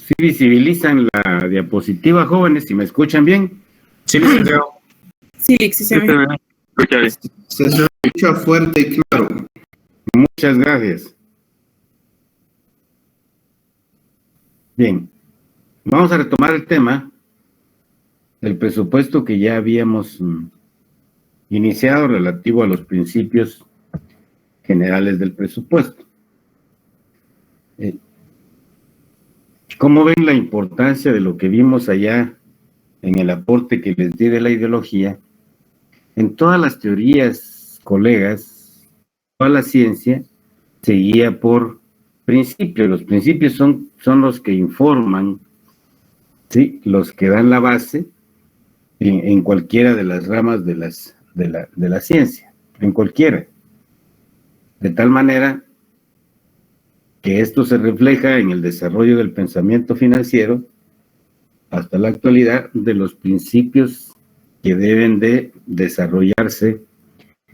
¿Sí visibilizan la diapositiva, jóvenes? ¿Si me escuchan bien? Sí, licenciado. Sí, sí, se ve. Se escucha fuerte y claro. Muchas gracias. Bien, vamos a retomar el tema del presupuesto que ya habíamos iniciado relativo a los principios generales del presupuesto. ¿Cómo ven la importancia de lo que vimos allá en el aporte que les di de la ideología? En todas las teorías, colegas, toda la ciencia se guía por principios. Los principios son los que informan, ¿sí?, los que dan la base en cualquiera de las ramas de la ciencia, en cualquiera. De tal manera que esto se refleja en el desarrollo del pensamiento financiero hasta la actualidad, de los principios que deben de desarrollarse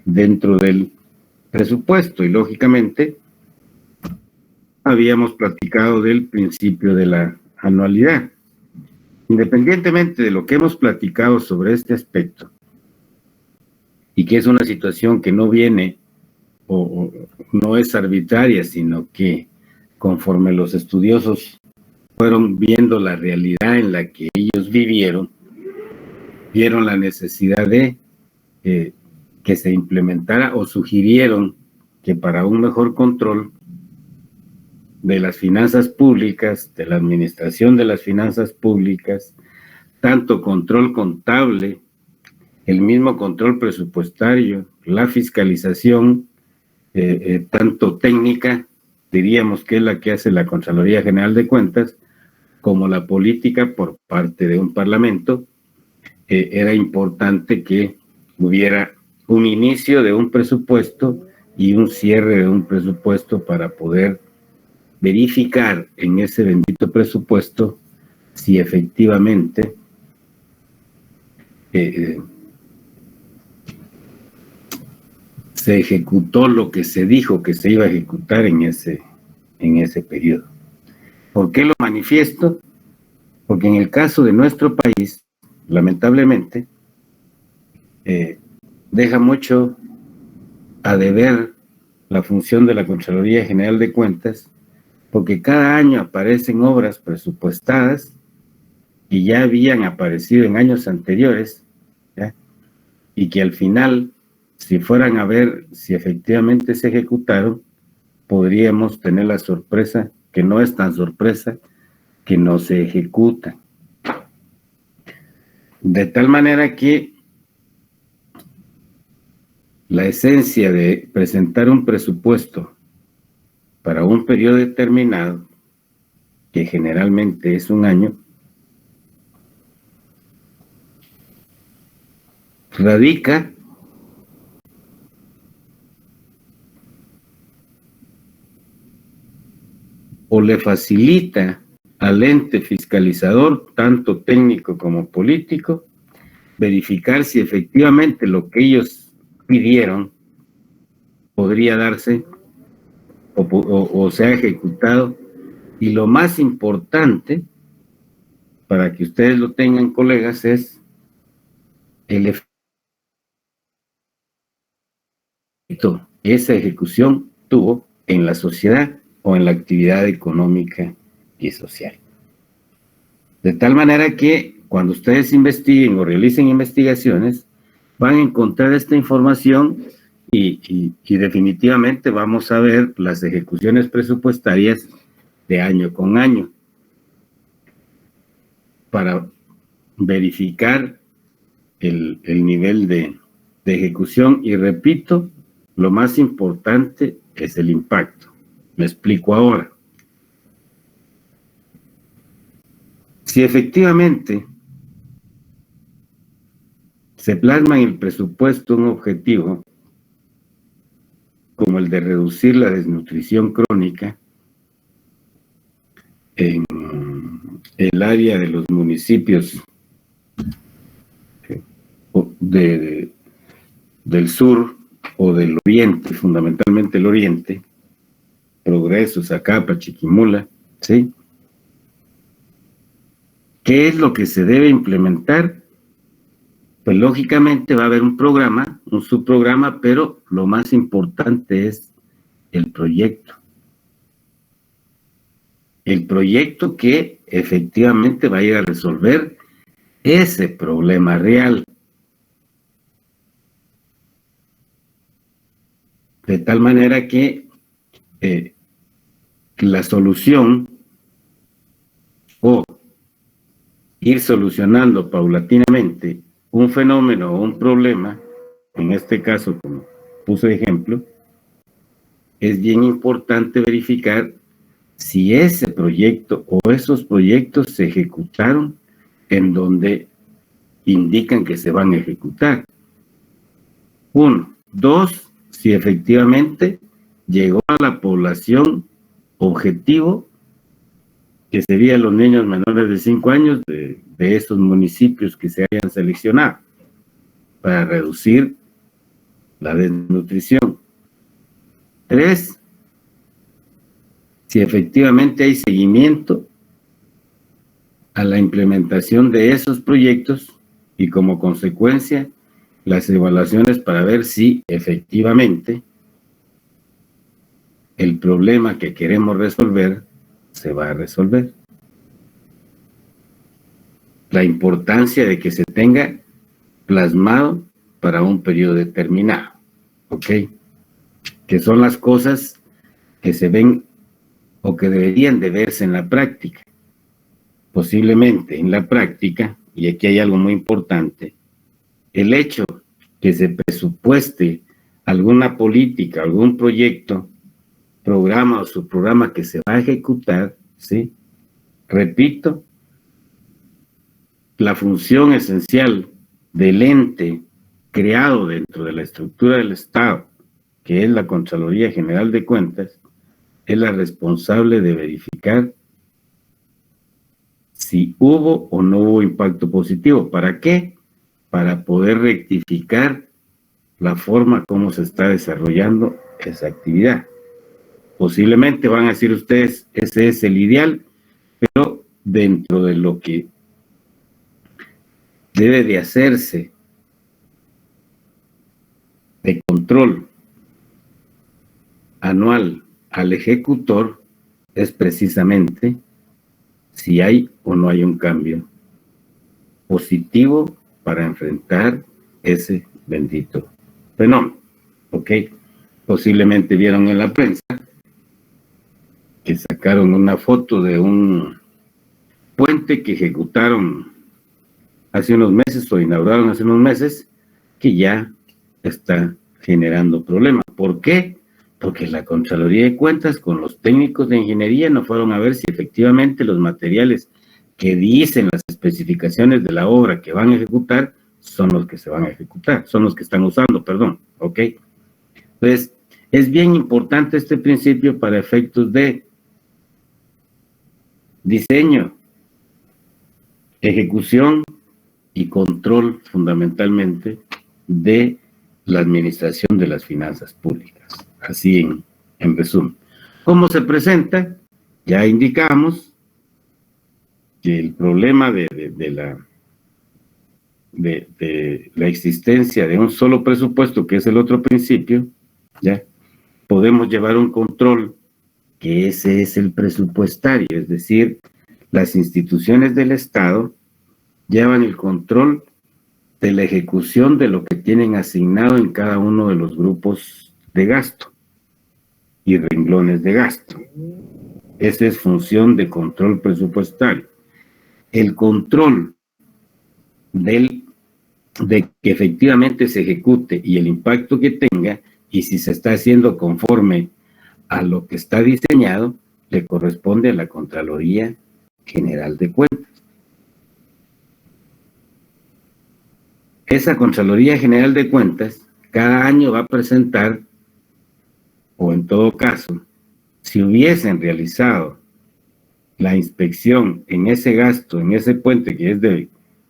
dentro del presupuesto. Y lógicamente habíamos platicado del principio de la anualidad. Independientemente de lo que hemos platicado sobre este aspecto, y que es una situación que no viene o no es arbitraria, sino que conforme los estudiosos fueron viendo la realidad en la que ellos vivieron, vieron la necesidad de que se implementara, o sugirieron que para un mejor control de las finanzas públicas, de la administración de las finanzas públicas, tanto control contable, el mismo control presupuestario, la fiscalización, tanto técnica, diríamos que es la que hace la Contraloría General de Cuentas, como la política por parte de un parlamento, era importante que hubiera un inicio de un presupuesto y un cierre de un presupuesto para poder verificar en ese bendito presupuesto si efectivamente se ejecutó lo que se dijo que se iba a ejecutar en ese periodo. ¿Por qué lo manifiesto? Porque en el caso de nuestro país, lamentablemente, deja mucho a deber la función de la Contraloría General de Cuentas, porque cada año aparecen obras presupuestadas y ya habían aparecido en años anteriores, ¿ya?, y que al final, si fueran a ver si efectivamente se ejecutaron, podríamos tener la sorpresa, que no es tan sorpresa, que no se ejecutan. De tal manera que la esencia de presentar un presupuesto para un periodo determinado, que generalmente es un año, radica o le facilita al ente fiscalizador, tanto técnico como político, verificar si efectivamente lo que ellos pidieron podría darse o se ha ejecutado. Y lo más importante, para que ustedes lo tengan, colegas, es el efecto que esa ejecución tuvo en la sociedad o en la actividad económica y social. De tal manera que cuando ustedes investiguen o realicen investigaciones, van a encontrar esta información y definitivamente vamos a ver las ejecuciones presupuestarias de año con año para verificar el nivel de ejecución. Y repito, lo más importante es el impacto. Me explico ahora. Si efectivamente se plasma en el presupuesto un objetivo como el de reducir la desnutrición crónica en el área de los municipios del sur o del oriente, fundamentalmente el oriente, Progreso, Zacapa, Chiquimula, ¿sí?, ¿Qué es lo que se debe implementar? Pues lógicamente va a haber un programa, un subprograma, pero lo más importante es el proyecto. El proyecto que efectivamente va a ir a resolver ese problema real. De tal manera que la solución o ir solucionando paulatinamente un fenómeno o un problema, en este caso, como puse de ejemplo, es bien importante verificar si ese proyecto o esos proyectos se ejecutaron en donde indican que se van a ejecutar. 1. 2. Si efectivamente llegó a la población objetivo, que serían los niños menores de 5 años de estos municipios que se hayan seleccionado para reducir la desnutrición. 3. Si efectivamente hay seguimiento a la implementación de esos proyectos y como consecuencia las evaluaciones para ver si efectivamente el problema que queremos resolver se va a resolver. La importancia de que se tenga plasmado para un periodo determinado, ¿ok? Que son las cosas que se ven o que deberían de verse en la práctica. Posiblemente en la práctica, y aquí hay algo muy importante, el hecho que se presupueste alguna política, algún proyecto, programa o subprograma que se va a ejecutar, ¿sí? Repito, la función esencial del ente creado dentro de la estructura del Estado, que es la Contraloría General de Cuentas, es la responsable de verificar si hubo o no hubo impacto positivo. ¿Para qué? Para poder rectificar la forma como se está desarrollando esa actividad. Posiblemente van a decir ustedes, ese es el ideal, pero dentro de lo que debe de hacerse de control anual al ejecutor es precisamente si hay o no hay un cambio positivo para enfrentar ese bendito fenómeno. ¿Ok? Posiblemente vieron en la prensa que sacaron una foto de un puente que ejecutaron hace unos meses o inauguraron hace unos meses que ya está generando problemas. ¿Por qué? Porque la Contraloría de Cuentas con los técnicos de ingeniería no fueron a ver si efectivamente los materiales que dicen las especificaciones de la obra que van a ejecutar son los que se van a ejecutar, son los que están usando, perdón, ¿ok? Entonces, es bien importante este principio para efectos de diseño, ejecución y control fundamentalmente de la administración de las finanzas públicas. Así en resumen. ¿Cómo se presenta? Ya indicamos que el problema de la existencia de un solo presupuesto, que es el otro principio, ya podemos llevar un control, que ese es el presupuestario, es decir, las instituciones del Estado llevan el control de la ejecución de lo que tienen asignado en cada uno de los grupos de gasto y renglones de gasto. Esa es función de control presupuestario. El control de que efectivamente se ejecute y el impacto que tenga, y si se está haciendo conforme a lo que está diseñado, le corresponde a la Contraloría General de Cuentas. Esa Contraloría General de Cuentas cada año va a presentar, o en todo caso, si hubiesen realizado la inspección en ese gasto, en ese puente que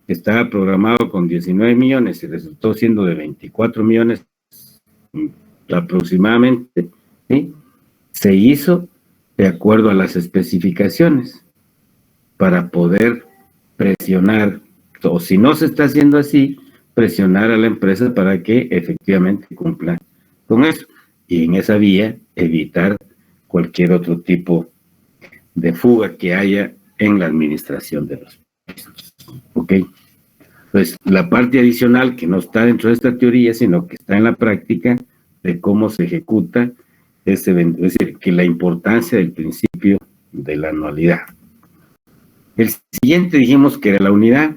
estaba programado con 19 millones y resultó siendo de 24 millones aproximadamente, ¿sí? Se hizo de acuerdo a las especificaciones para poder presionar, o si no se está haciendo así, presionar a la empresa para que efectivamente cumpla con eso. Y en esa vía evitar cualquier otro tipo de fuga que haya en la administración de los puestos. ¿Ok? Pues la parte adicional que no está dentro de esta teoría, sino que está en la práctica de cómo se ejecuta ese evento, es decir, que la importancia del principio de la anualidad. El siguiente dijimos que era la unidad,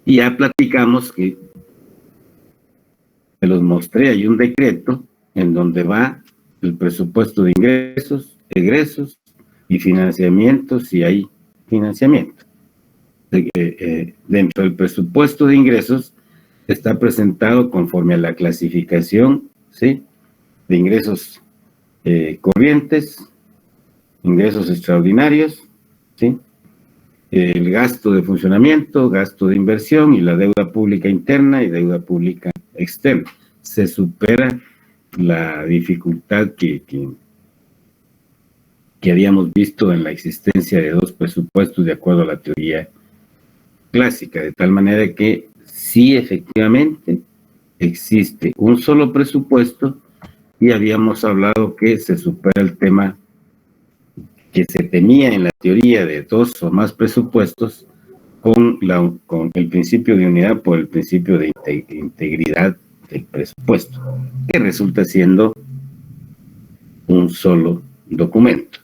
y ya platicamos que se los mostré, hay un decreto en donde va el presupuesto de ingresos, egresos y financiamientos, si hay financiamiento. Dentro del presupuesto de ingresos está presentado conforme a la clasificación, ¿sí?, de ingresos corrientes, ingresos extraordinarios, ¿sí?, el gasto de funcionamiento, gasto de inversión y la deuda pública interna y deuda pública externa. Se supera la dificultad que habíamos visto en la existencia de dos presupuestos de acuerdo a la teoría clásica, de tal manera que sí, efectivamente existe un solo presupuesto, y habíamos hablado que se supera el tema que se tenía en la teoría de dos o más presupuestos con el principio de unidad por el principio de integridad del presupuesto, que resulta siendo un solo documento.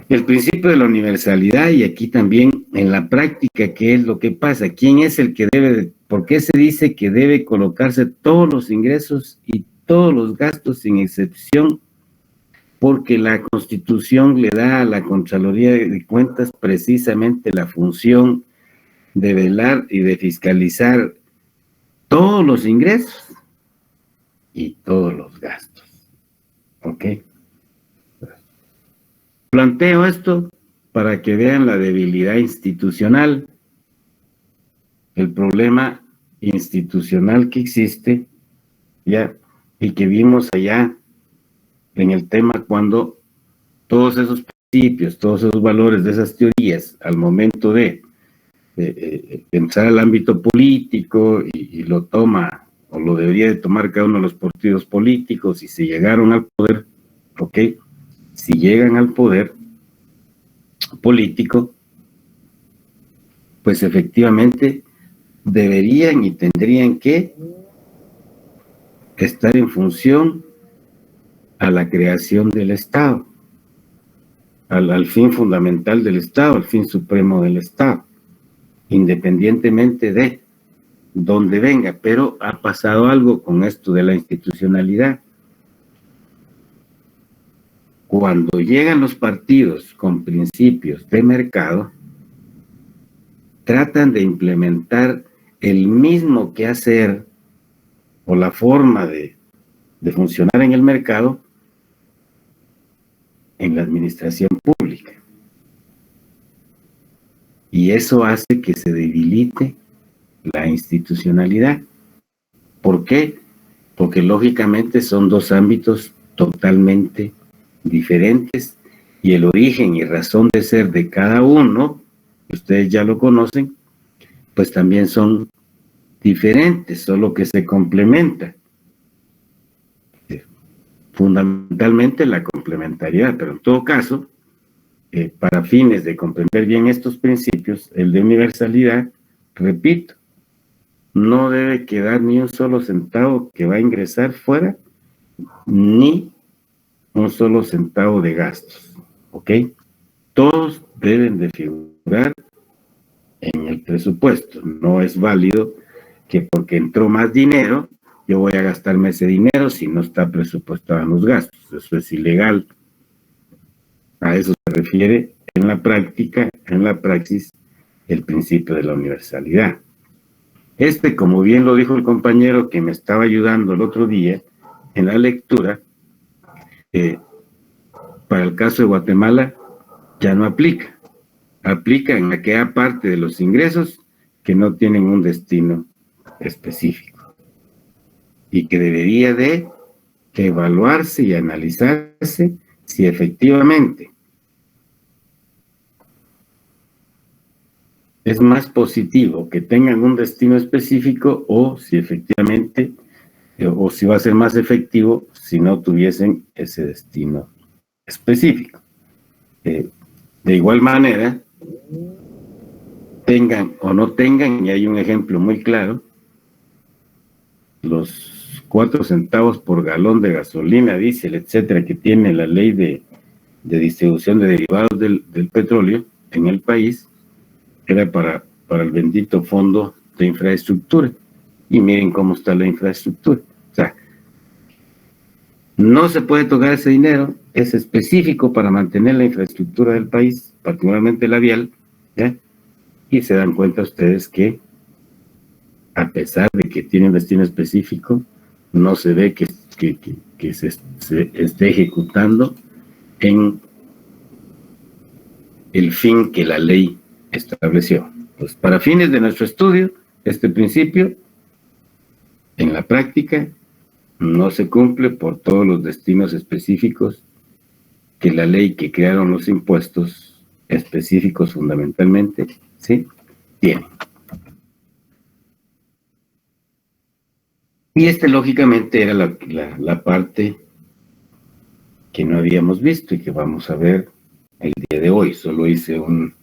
El principio de la universalidad, y aquí también en la práctica, ¿qué es lo que pasa? ¿Quién es el que debe, por qué se dice que debe colocarse todos los ingresos y todos los gastos sin excepción? Porque la Constitución le da a la Contraloría de Cuentas precisamente la función de velar y de fiscalizar todos los ingresos y todos los gastos. ¿Ok? Planteo esto para que vean la debilidad institucional, el problema institucional que existe, ya, y que vimos allá en el tema cuando todos esos principios, todos esos valores de esas teorías, al momento de entrar al ámbito político y lo toma, o lo debería de tomar cada uno de los partidos políticos, y si llegaron al poder, ¿ok? Si llegan al poder político, pues efectivamente deberían y tendrían que estar en función a la creación del Estado, al fin fundamental del Estado, al fin supremo del Estado, independientemente de dónde venga. Pero ha pasado algo con esto de la institucionalidad. Cuando llegan los partidos con principios de mercado, tratan de implementar el mismo quehacer o la forma de funcionar en el mercado en la administración pública. Y eso hace que se debilite la institucionalidad. ¿Por qué? Porque lógicamente son dos ámbitos totalmente diferentes, y el origen y razón de ser de cada uno, ustedes ya lo conocen, pues también son diferentes, solo que se complementan. Fundamentalmente la complementariedad, pero en todo caso, para fines de comprender bien estos principios, el de universalidad, repito, no debe quedar ni un solo centavo que va a ingresar fuera, ni un solo centavo de gastos, ¿ok? Todos deben de figurar en el presupuesto. No es válido que porque entró más dinero, yo voy a gastarme ese dinero si no está presupuestado en los gastos. Eso es ilegal. A eso se refiere en la práctica, en la praxis, el principio de la universalidad. Como bien lo dijo el compañero que me estaba ayudando el otro día en la lectura, para el caso de Guatemala ya no aplica. Aplica en aquella parte de los ingresos que no tienen un destino específico y que debería de evaluarse y analizarse si efectivamente es más positivo que tengan un destino específico o si efectivamente, o si va a ser más efectivo si no tuviesen ese destino específico. De igual manera, tengan o no tengan, y hay un ejemplo muy claro, los 4 centavos por galón de gasolina, diésel, etcétera, que tiene la ley de distribución de derivados del petróleo en el país, era para el bendito fondo de infraestructura. Y miren cómo está la infraestructura. O sea, no se puede tocar ese dinero, es específico para mantener la infraestructura del país, particularmente la vial, ¿ya? Y se dan cuenta ustedes que, a pesar de que tiene un destino específico, no se ve que se esté ejecutando en el fin que la ley estableció. Pues para fines de nuestro estudio, este principio, en la práctica, no se cumple por todos los destinos específicos que la ley que crearon los impuestos específicos fundamentalmente, ¿sí?, tiene. Y lógicamente era la parte que no habíamos visto y que vamos a ver el día de hoy. Solo hice un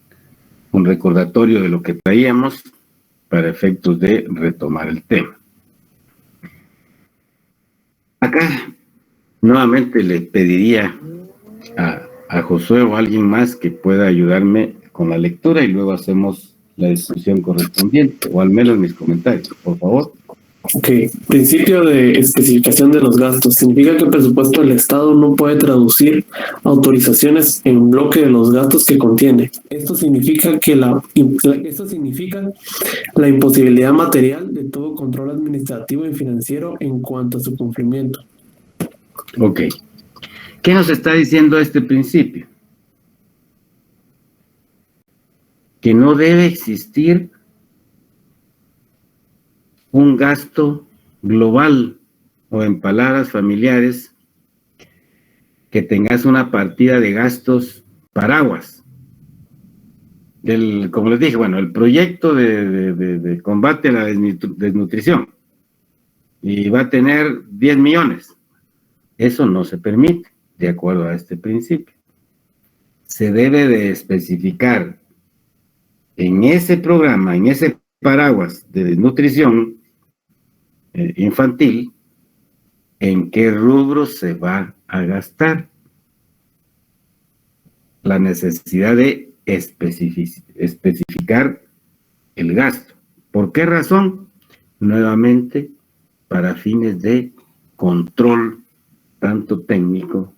recordatorio de lo que traíamos para efectos de retomar el tema. Acá nuevamente le pediría a Josué o a alguien más que pueda ayudarme con la lectura y luego hacemos la discusión correspondiente, o al menos mis comentarios, por favor. Ok, principio de especificación de los gastos. Significa que el presupuesto del Estado no puede traducir autorizaciones en bloque de los gastos que contiene. Esto significa la imposibilidad material de todo control administrativo y financiero en cuanto a su cumplimiento. Ok. ¿Qué nos está diciendo este principio? Que no debe existir un gasto global, o en palabras familiares, que tengas una partida de gastos paraguas. Como les dije, bueno, el proyecto de combate a la desnutrición, y va a tener 10 millones. Eso no se permite, de acuerdo a este principio. Se debe de especificar en ese programa, en ese paraguas de desnutrición infantil, en qué rubro se va a gastar. La necesidad de especificar el gasto. ¿Por qué razón? Nuevamente, para fines de control, tanto técnico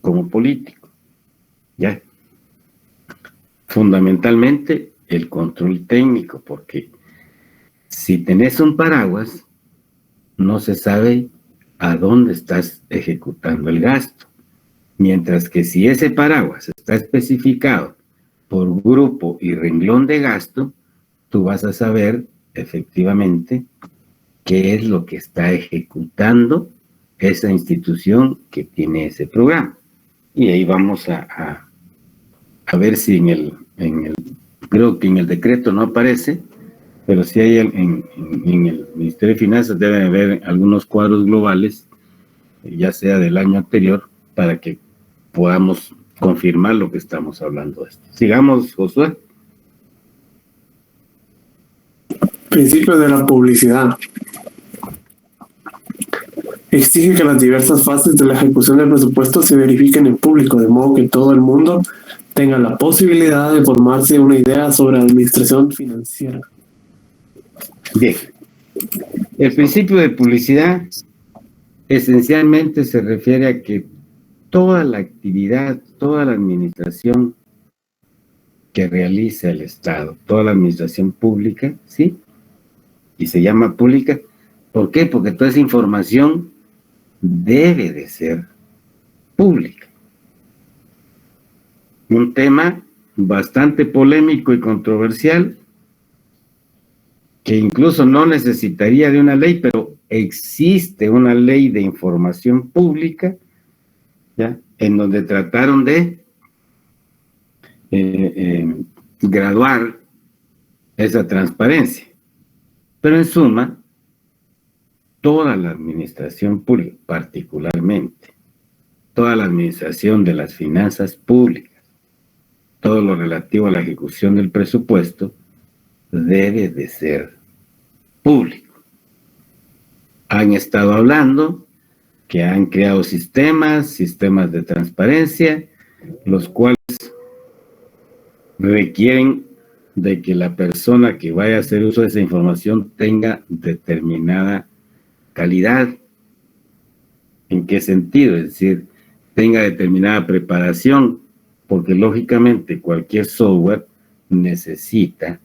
como político. ¿Ya? Fundamentalmente, el control técnico, porque si tenés un paraguas, no se sabe a dónde estás ejecutando el gasto. Mientras que si ese paraguas está especificado por grupo y renglón de gasto, tú vas a saber efectivamente qué es lo que está ejecutando esa institución que tiene ese programa. Y ahí vamos a ver si creo que en el decreto no aparece, pero sí hay en el Ministerio de Finanzas deben haber algunos cuadros globales, ya sea del año anterior, para que podamos confirmar lo que estamos hablando de esto. Sigamos, Josué. Principio de la publicidad. Exige que las diversas fases de la ejecución del presupuesto se verifiquen en público, de modo que todo el mundo tenga la posibilidad de formarse una idea sobre la administración financiera. Bien. El principio de publicidad esencialmente se refiere a que toda la actividad, toda la administración que realiza el Estado, toda la administración pública, ¿sí? Y se llama pública, ¿por qué? Porque toda esa información debe de ser pública. Un tema bastante polémico y controversial, que incluso no necesitaría de una ley, pero existe una ley de información pública, ¿ya?, en donde trataron de graduar esa transparencia. Pero en suma, toda la administración pública, particularmente, toda la administración de las finanzas públicas, todo lo relativo a la ejecución del presupuesto, debe de ser público. Han estado hablando que han creado sistemas de transparencia, los cuales requieren de que la persona que vaya a hacer uso de esa información tenga determinada calidad. ¿En qué sentido? Es decir, tenga determinada preparación, porque lógicamente cualquier software necesita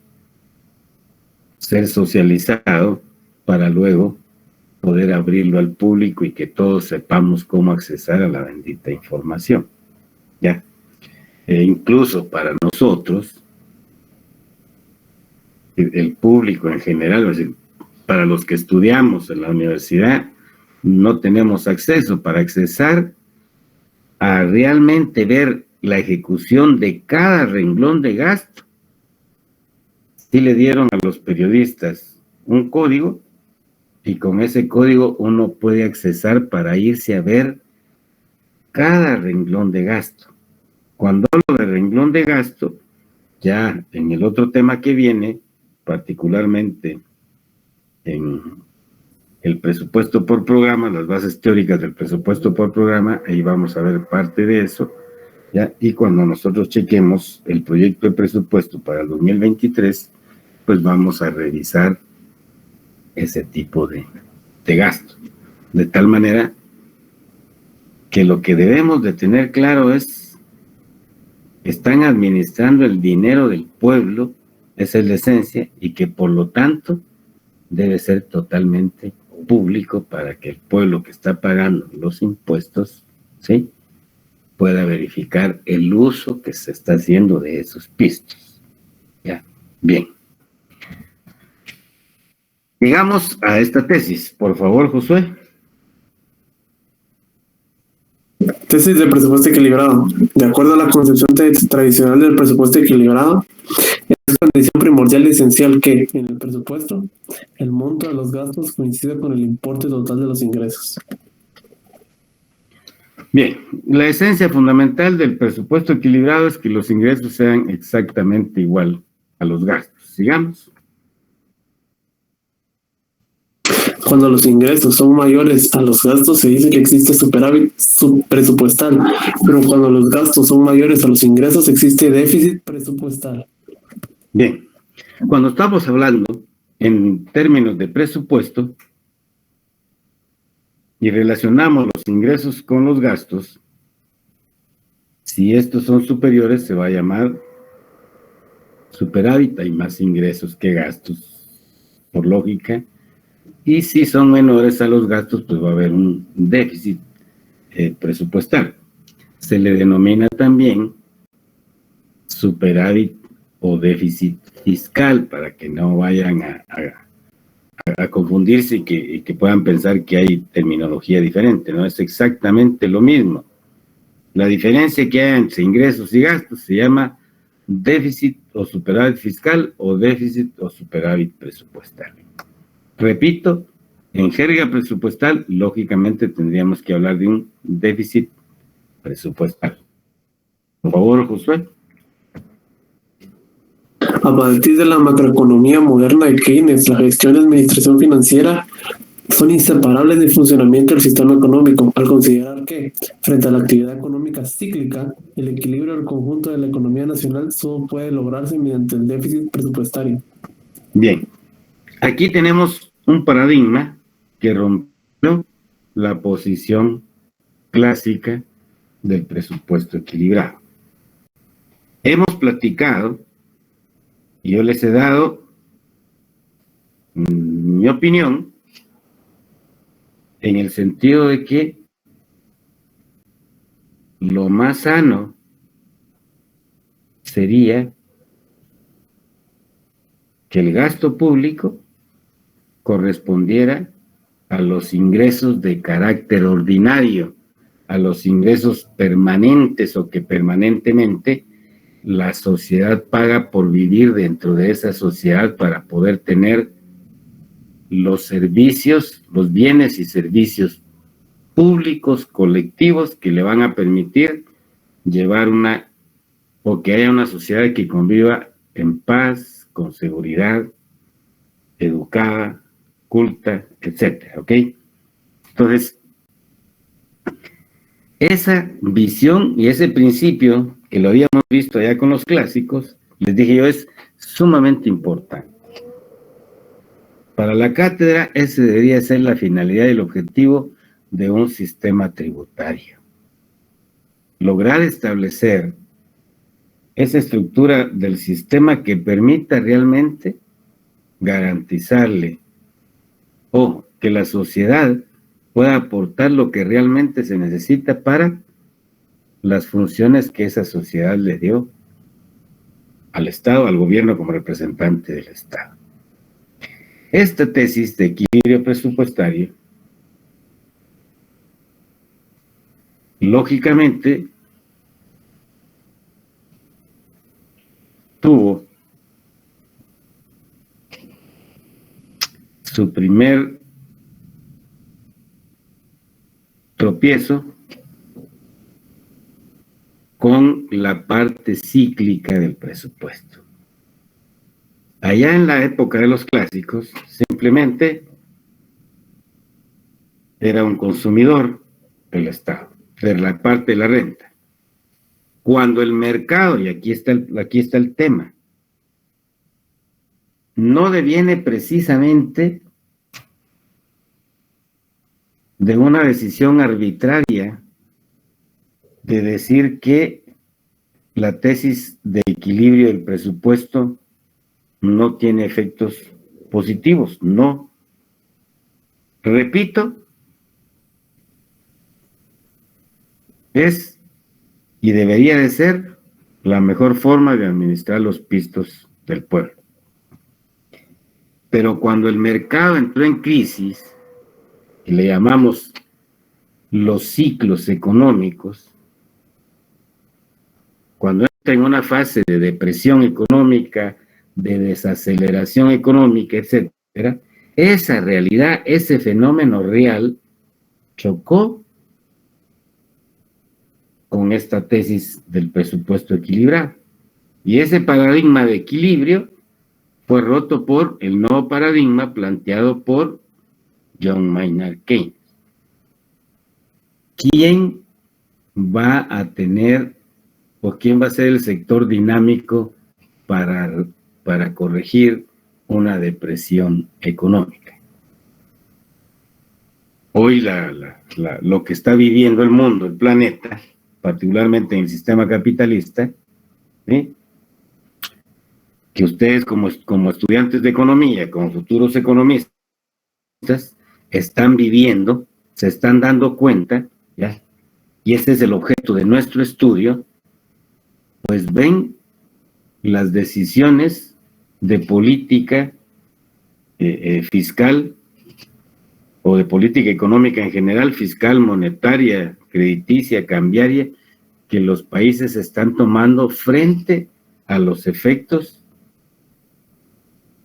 ser socializado para luego poder abrirlo al público y que todos sepamos cómo accesar a la bendita información. ¿Ya? Incluso para nosotros, el público en general, es decir, para los que estudiamos en la universidad, no tenemos acceso. Para accesar a realmente ver la ejecución de cada renglón de gasto, sí le dieron a los periodistas un código, y con ese código uno puede accesar para irse a ver cada renglón de gasto. Cuando hablo de renglón de gasto, ya en el otro tema que viene, particularmente en el presupuesto por programa, las bases teóricas del presupuesto por programa, ahí vamos a ver parte de eso, ¿ya? Y cuando nosotros chequemos el proyecto de presupuesto para el 2023, pues vamos a revisar ese tipo de gasto. De tal manera que lo que debemos de tener claro es, están administrando el dinero del pueblo, esa es la esencia, y que por lo tanto debe ser totalmente público para que el pueblo que está pagando los impuestos, ¿sí?, pueda verificar el uso que se está haciendo de esos pistos. Ya, bien. Llegamos a esta tesis. Por favor, Josué. Tesis del presupuesto equilibrado. De acuerdo a la concepción tradicional del presupuesto equilibrado, es condición primordial y esencial que, en el presupuesto, el monto de los gastos coincida con el importe total de los ingresos. Bien, la esencia fundamental del presupuesto equilibrado es que los ingresos sean exactamente igual a los gastos. Sigamos. Cuando los ingresos son mayores a los gastos, se dice que existe superávit presupuestal, pero cuando los gastos son mayores a los ingresos, existe déficit presupuestal. Bien, cuando estamos hablando en términos de presupuesto y relacionamos los ingresos con los gastos, si estos son superiores, se va a llamar superávit, hay más ingresos que gastos, por lógica. Y si son menores a los gastos, pues va a haber un déficit presupuestal. Se le denomina también superávit o déficit fiscal, para que no vayan a confundirse y que puedan pensar que hay terminología diferente, ¿no? Es exactamente lo mismo. La diferencia que hay entre ingresos y gastos se llama déficit o superávit fiscal o déficit o superávit presupuestal. Repito, en jerga presupuestal, lógicamente tendríamos que hablar de un déficit presupuestal. Por favor, Josué. A partir de la macroeconomía moderna de Keynes, la gestión y administración financiera son inseparables del funcionamiento del sistema económico, al considerar que, frente a la actividad económica cíclica, el equilibrio del conjunto de la economía nacional solo puede lograrse mediante el déficit presupuestario. Bien, aquí tenemos un paradigma que rompió la posición clásica del presupuesto equilibrado. Hemos platicado, y yo les he dado mi opinión, en el sentido de que lo más sano sería que el gasto público correspondiera a los ingresos de carácter ordinario, a los ingresos permanentes o que permanentemente la sociedad paga por vivir dentro de esa sociedad para poder tener los servicios, los bienes y servicios públicos, colectivos, que le van a permitir llevar o que haya una sociedad que conviva en paz, con seguridad, educada, culta, etcétera, ¿ok? Entonces, esa visión y ese principio, que lo habíamos visto ya con los clásicos, les dije yo, es sumamente importante. Para la cátedra, ese debería ser la finalidad y el objetivo de un sistema tributario. Lograr establecer esa estructura del sistema que permita realmente garantizarle o que la sociedad pueda aportar lo que realmente se necesita para las funciones que esa sociedad le dio al Estado, al gobierno como representante del Estado. Esta tesis de equilibrio presupuestario, lógicamente, tuvo su primer tropiezo con la parte cíclica del presupuesto. Allá en la época de los clásicos, simplemente era un consumidor el Estado, de la parte de la renta. Cuando el mercado, y aquí está el tema, no deviene precisamente de una decisión arbitraria de decir que la tesis de equilibrio del presupuesto no tiene efectos positivos, no. Repito, es y debería de ser la mejor forma de administrar los pistos del pueblo. Pero cuando el mercado entró en crisis, y le llamamos los ciclos económicos, cuando entra en una fase de depresión económica, de desaceleración económica, etcétera, esa realidad, ese fenómeno real, chocó con esta tesis del presupuesto equilibrado. Y ese paradigma de equilibrio fue roto por el nuevo paradigma planteado por John Maynard Keynes. ¿Quién va a tener o quién va a ser el sector dinámico para corregir una depresión económica? Hoy lo que está viviendo el mundo, el planeta, particularmente en el sistema capitalista, ¿sí?, que ustedes como estudiantes de economía, como futuros economistas, están viviendo, se están dando cuenta, ¿ya?, y ese es el objeto de nuestro estudio, pues ven las decisiones de política fiscal o de política económica en general, fiscal, monetaria, crediticia, cambiaria, que los países están tomando frente a los efectos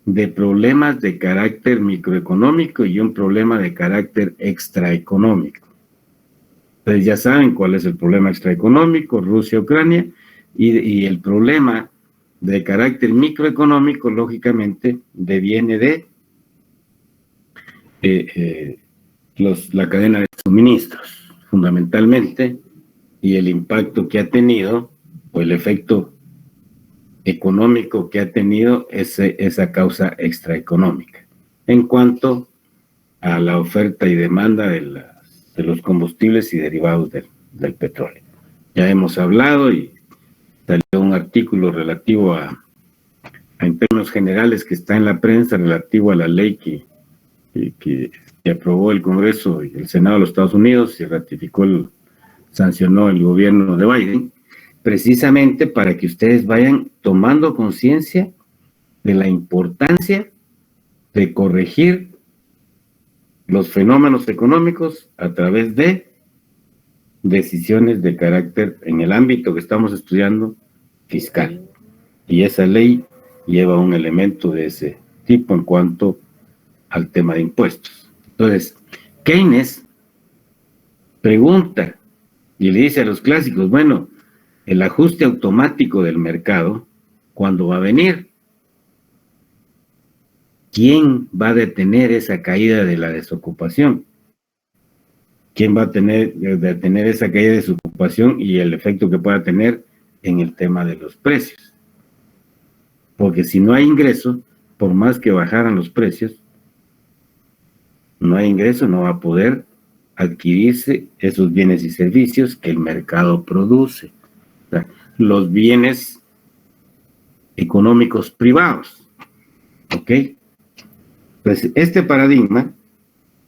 de problemas de carácter microeconómico y un problema de carácter extraeconómico. Ustedes ya saben cuál es el problema extraeconómico, Rusia, Ucrania, y el problema de carácter microeconómico, lógicamente, deviene de la cadena de suministros, fundamentalmente, y el impacto que ha tenido, o el efecto económico que ha tenido esa causa extraeconómica. En cuanto a la oferta y demanda de los combustibles y derivados del petróleo. Ya hemos hablado y salió un artículo relativo en términos generales que está en la prensa, relativo a la ley que aprobó el Congreso y el Senado de los Estados Unidos y sancionó el gobierno de Biden, precisamente para que ustedes vayan tomando conciencia de la importancia de corregir los fenómenos económicos a través de decisiones de carácter, en el ámbito que estamos estudiando, fiscal. Y esa ley lleva un elemento de ese tipo en cuanto al tema de impuestos. Entonces, Keynes pregunta y le dice a los clásicos, bueno, el ajuste automático del mercado, ¿cuándo va a venir? ¿Quién va a detener esa caída de la desocupación? ¿Quién va a detener esa caída de desocupación y el efecto que pueda tener en el tema de los precios? Porque si no hay ingreso, por más que bajaran los precios, no hay ingreso, no va a poder adquirirse esos bienes y servicios que el mercado produce. O sea, los bienes económicos privados. ¿Ok? Pues este paradigma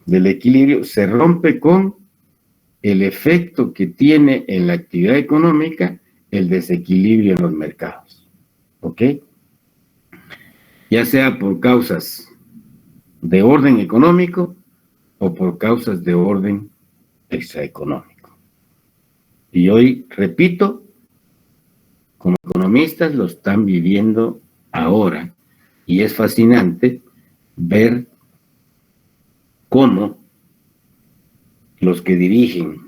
del equilibrio se rompe con el efecto que tiene en la actividad económica el desequilibrio en los mercados. ¿Ok? Ya sea por causas de orden económico o por causas de orden extraeconómico. Y hoy, repito, como economistas lo están viviendo ahora y es fascinante ver cómo los que dirigen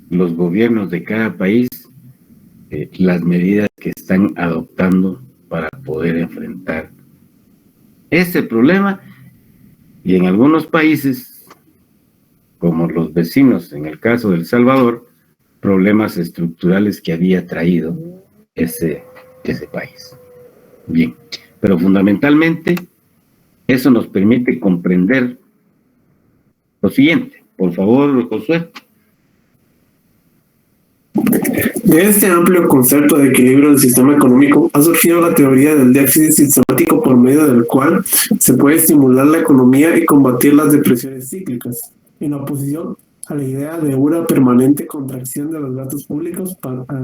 los gobiernos de cada país, las medidas que están adoptando para poder enfrentar ese problema, y en algunos países, como los vecinos, en el caso de El Salvador, problemas estructurales que había traído ese país. Bien, pero fundamentalmente eso nos permite comprender lo siguiente. Por favor, Josué. De este amplio concepto de equilibrio del sistema económico ha surgido la teoría del déficit sistemático, por medio del cual se puede estimular la economía y combatir las depresiones cíclicas, en oposición a la idea de una permanente contracción de los gastos públicos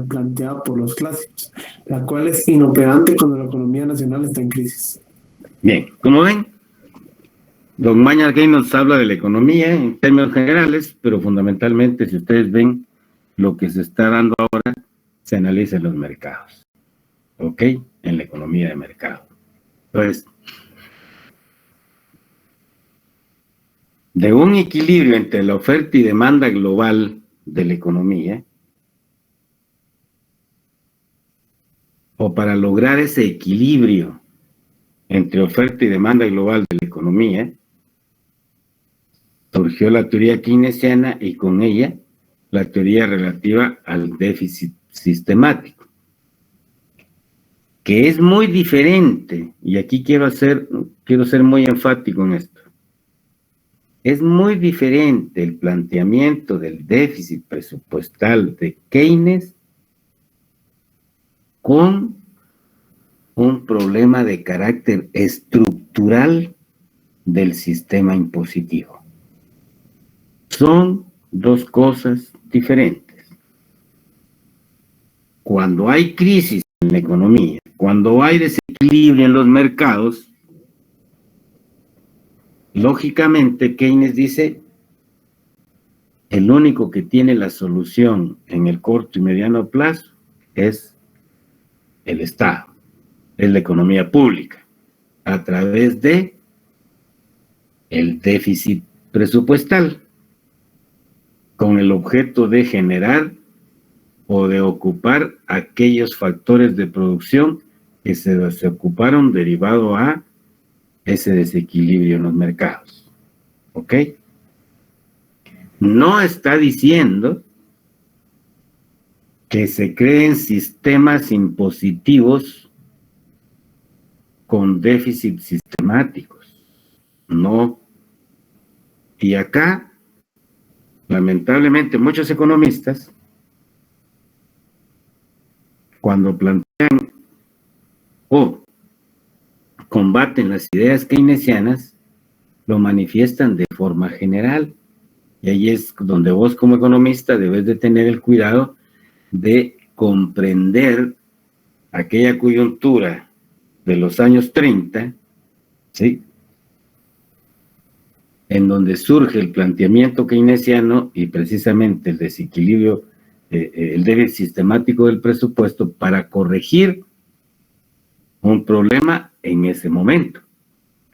planteada por los clásicos, la cual es inoperante cuando la economía nacional está en crisis. Bien, como ven, don Maynard Keynes nos habla de la economía en términos generales, pero fundamentalmente, si ustedes ven lo que se está dando ahora, se analiza en los mercados, ¿ok? En la economía de mercado. Entonces, de un equilibrio entre la oferta y demanda global de la economía, o para lograr ese equilibrio entre oferta y demanda global de la economía, surgió la teoría keynesiana y con ella la teoría relativa al déficit sistemático, que es muy diferente, y aquí quiero ser muy enfático en esto. Es muy diferente el planteamiento del déficit presupuestal de Keynes con un problema de carácter estructural del sistema impositivo. Son dos cosas diferentes. Cuando hay crisis en la economía, cuando hay desequilibrio en los mercados, lógicamente Keynes dice, el único que tiene la solución en el corto y mediano plazo es el Estado, es la economía pública, a través de el déficit presupuestal, con el objeto de generar o de ocupar aquellos factores de producción que se desocuparon derivado a ese desequilibrio en los mercados. ¿Ok? No está diciendo que se creen sistemas impositivos con déficit sistemáticos. No. Y acá, lamentablemente, muchos economistas, cuando plantean o combaten las ideas keynesianas, lo manifiestan de forma general. Y ahí es donde vos como economista debes de tener el cuidado de comprender aquella coyuntura de los años 30, ¿sí?, en donde surge el planteamiento keynesiano y precisamente el desequilibrio el déficit sistemático del presupuesto para corregir un problema en ese momento.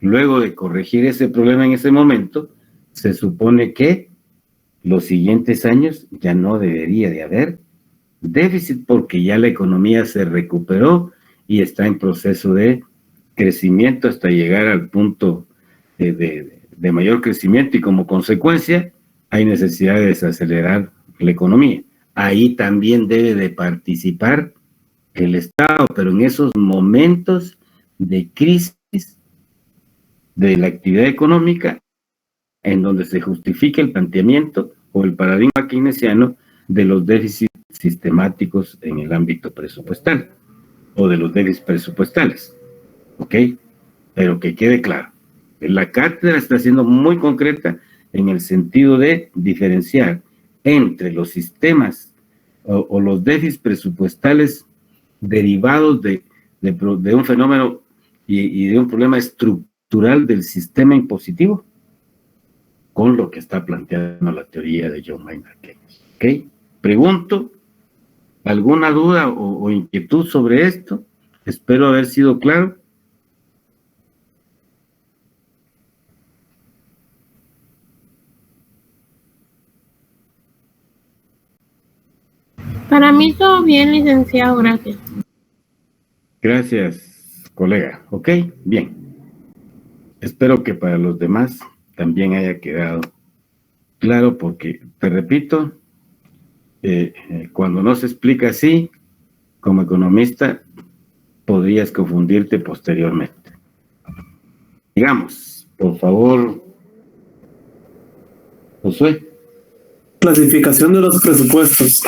Luego de corregir ese problema en ese momento, se supone que los siguientes años ya no debería de haber déficit porque ya la economía se recuperó y está en proceso de crecimiento hasta llegar al punto de mayor crecimiento, y como consecuencia hay necesidad de desacelerar la economía. Ahí también debe de participar el Estado, pero en esos momentos de crisis de la actividad económica, en donde se justifica el planteamiento o el paradigma keynesiano de los déficits sistemáticos en el ámbito presupuestal o de los déficits presupuestales. ¿Ok? Pero que quede claro, la cátedra está siendo muy concreta en el sentido de diferenciar entre los sistemas o los déficits presupuestales derivados de un fenómeno y de un problema estructural del sistema impositivo con lo que está planteando la teoría de John Maynard Keynes. ¿Ok? Pregunto, ¿alguna duda o inquietud sobre esto? Espero haber sido claro. Para mí todo bien, licenciado, gracias. Gracias, colega. Ok, bien. Espero que para los demás también haya quedado claro, porque, te repito, cuando no se explica así, como economista, podrías confundirte posteriormente. Digamos, por favor, Josué. Clasificación de los presupuestos.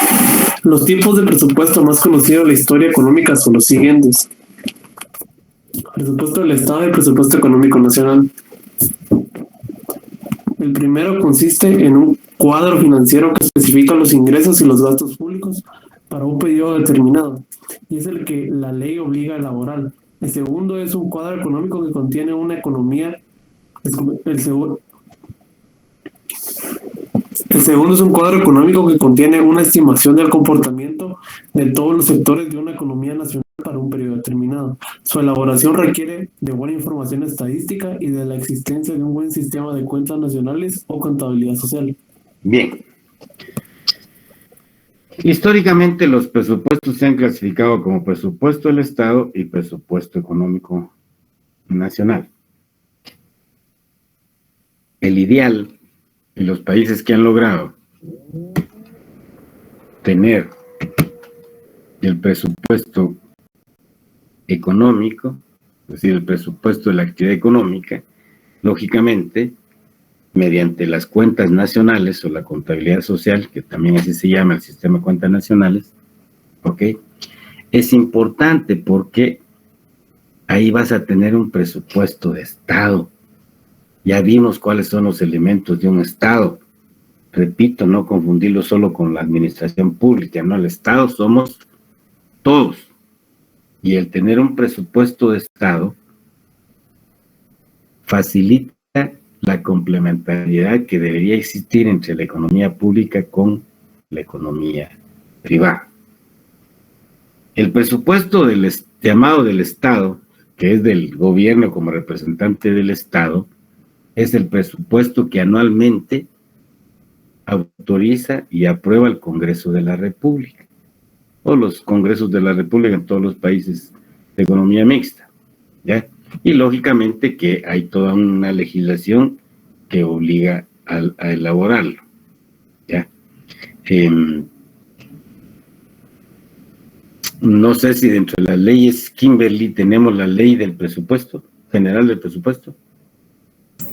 Los tipos de presupuesto más conocidos de la historia económica son los siguientes: presupuesto del Estado y presupuesto económico nacional. El primero consiste en un cuadro financiero que especifica los ingresos y los gastos públicos para un periodo determinado, y es el que la ley obliga a elaborar. El segundo es un cuadro económico que contiene una economía. El segundo es un cuadro económico que contiene una estimación del comportamiento de todos los sectores de una economía nacional para un periodo determinado. Su elaboración requiere de buena información estadística y de la existencia de un buen sistema de cuentas nacionales o contabilidad social. Bien. Históricamente los presupuestos se han clasificado como presupuesto del Estado y presupuesto económico nacional. El ideal en los países que han logrado tener el presupuesto económico, es decir, el presupuesto de la actividad económica, lógicamente, mediante las cuentas nacionales o la contabilidad social, que también así se llama el sistema de cuentas nacionales, ¿ok? Es importante porque ahí vas a tener un presupuesto de Estado. Ya vimos cuáles son los elementos de un Estado. Repito, no confundirlo solo con la administración pública, no, el Estado somos todos. Y el tener un presupuesto de Estado facilita la complementariedad que debería existir entre la economía pública con la economía privada. El presupuesto llamado del Estado, que es del gobierno como representante del Estado, es el presupuesto que anualmente autoriza y aprueba el Congreso de la República, o los Congresos de la República en todos los países de economía mixta, ¿ya? Y lógicamente que hay toda una legislación que obliga a elaborarlo, ¿ya? No sé si dentro de las leyes Kimberly tenemos la ley del presupuesto, general del presupuesto.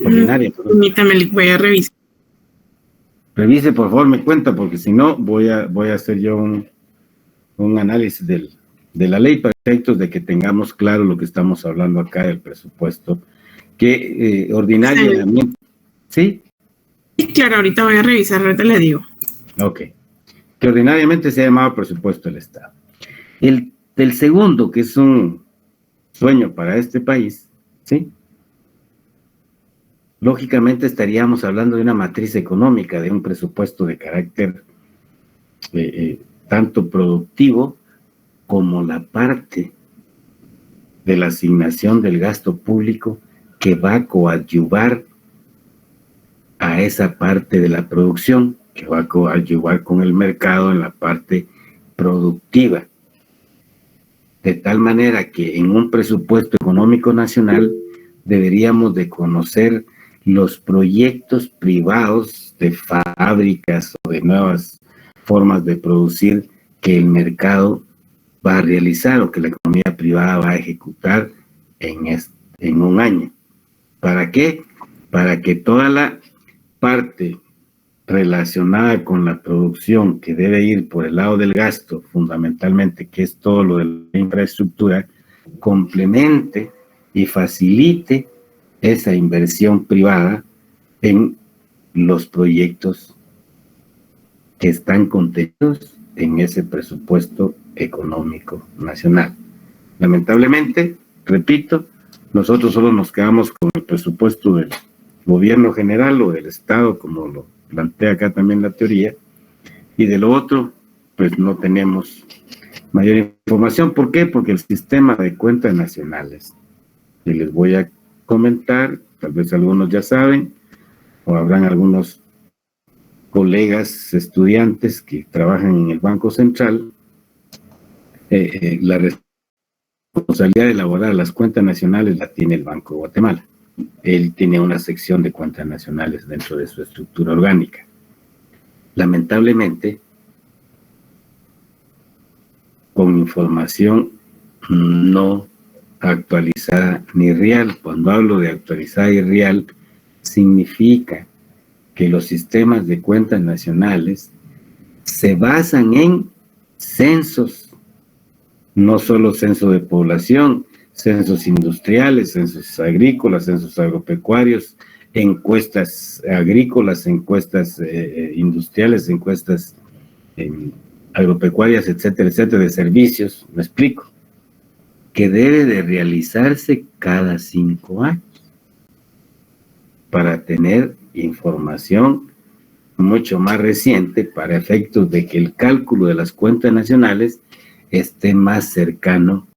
Ordinaria. Permítame, voy a revisar. Revise, por favor, me cuenta, porque si no, voy a hacer yo un análisis de la ley para efectos de que tengamos claro lo que estamos hablando acá del presupuesto, que ordinariamente... ¿Sí? Sí, claro, ahorita voy a revisar, ahorita le digo. Ok. Que ordinariamente se ha llamado presupuesto del Estado. El segundo, que es un sueño para este país, ¿sí? Lógicamente estaríamos hablando de una matriz económica, de un presupuesto de carácter tanto productivo como la parte de la asignación del gasto público que va a coadyuvar a esa parte de la producción, que va a coadyuvar con el mercado en la parte productiva. De tal manera que en un presupuesto económico nacional deberíamos de conocer los proyectos privados de fábricas o de nuevas formas de producir que el mercado va a realizar o que la economía privada va a ejecutar en un año. ¿Para qué? Para que toda la parte relacionada con la producción que debe ir por el lado del gasto, fundamentalmente, que es todo lo de la infraestructura, complemente y facilite esa inversión privada en los proyectos que están contenidos en ese presupuesto económico nacional. Lamentablemente, repito, nosotros solo nos quedamos con el presupuesto del gobierno general o del Estado, como lo plantea acá también la teoría, y de lo otro, pues no tenemos mayor información. ¿Por qué? Porque el sistema de cuentas nacionales, que les voy a comentar, tal vez algunos ya saben, o habrán algunos colegas estudiantes que trabajan en el Banco Central, la responsabilidad de elaborar las cuentas nacionales la tiene el Banco de Guatemala. Él tiene una sección de cuentas nacionales dentro de su estructura orgánica. Lamentablemente, con información no actualizada ni real. Cuando hablo de actualizada y real, significa que los sistemas de cuentas nacionales se basan en censos, no solo censo de población, censos industriales, censos agrícolas, censos agropecuarios, encuestas agrícolas, encuestas industriales, encuestas agropecuarias, etcétera, etcétera, de servicios, me explico, que debe de realizarse cada 5 años para tener información mucho más reciente para efectos de que el cálculo de las cuentas nacionales esté más cercano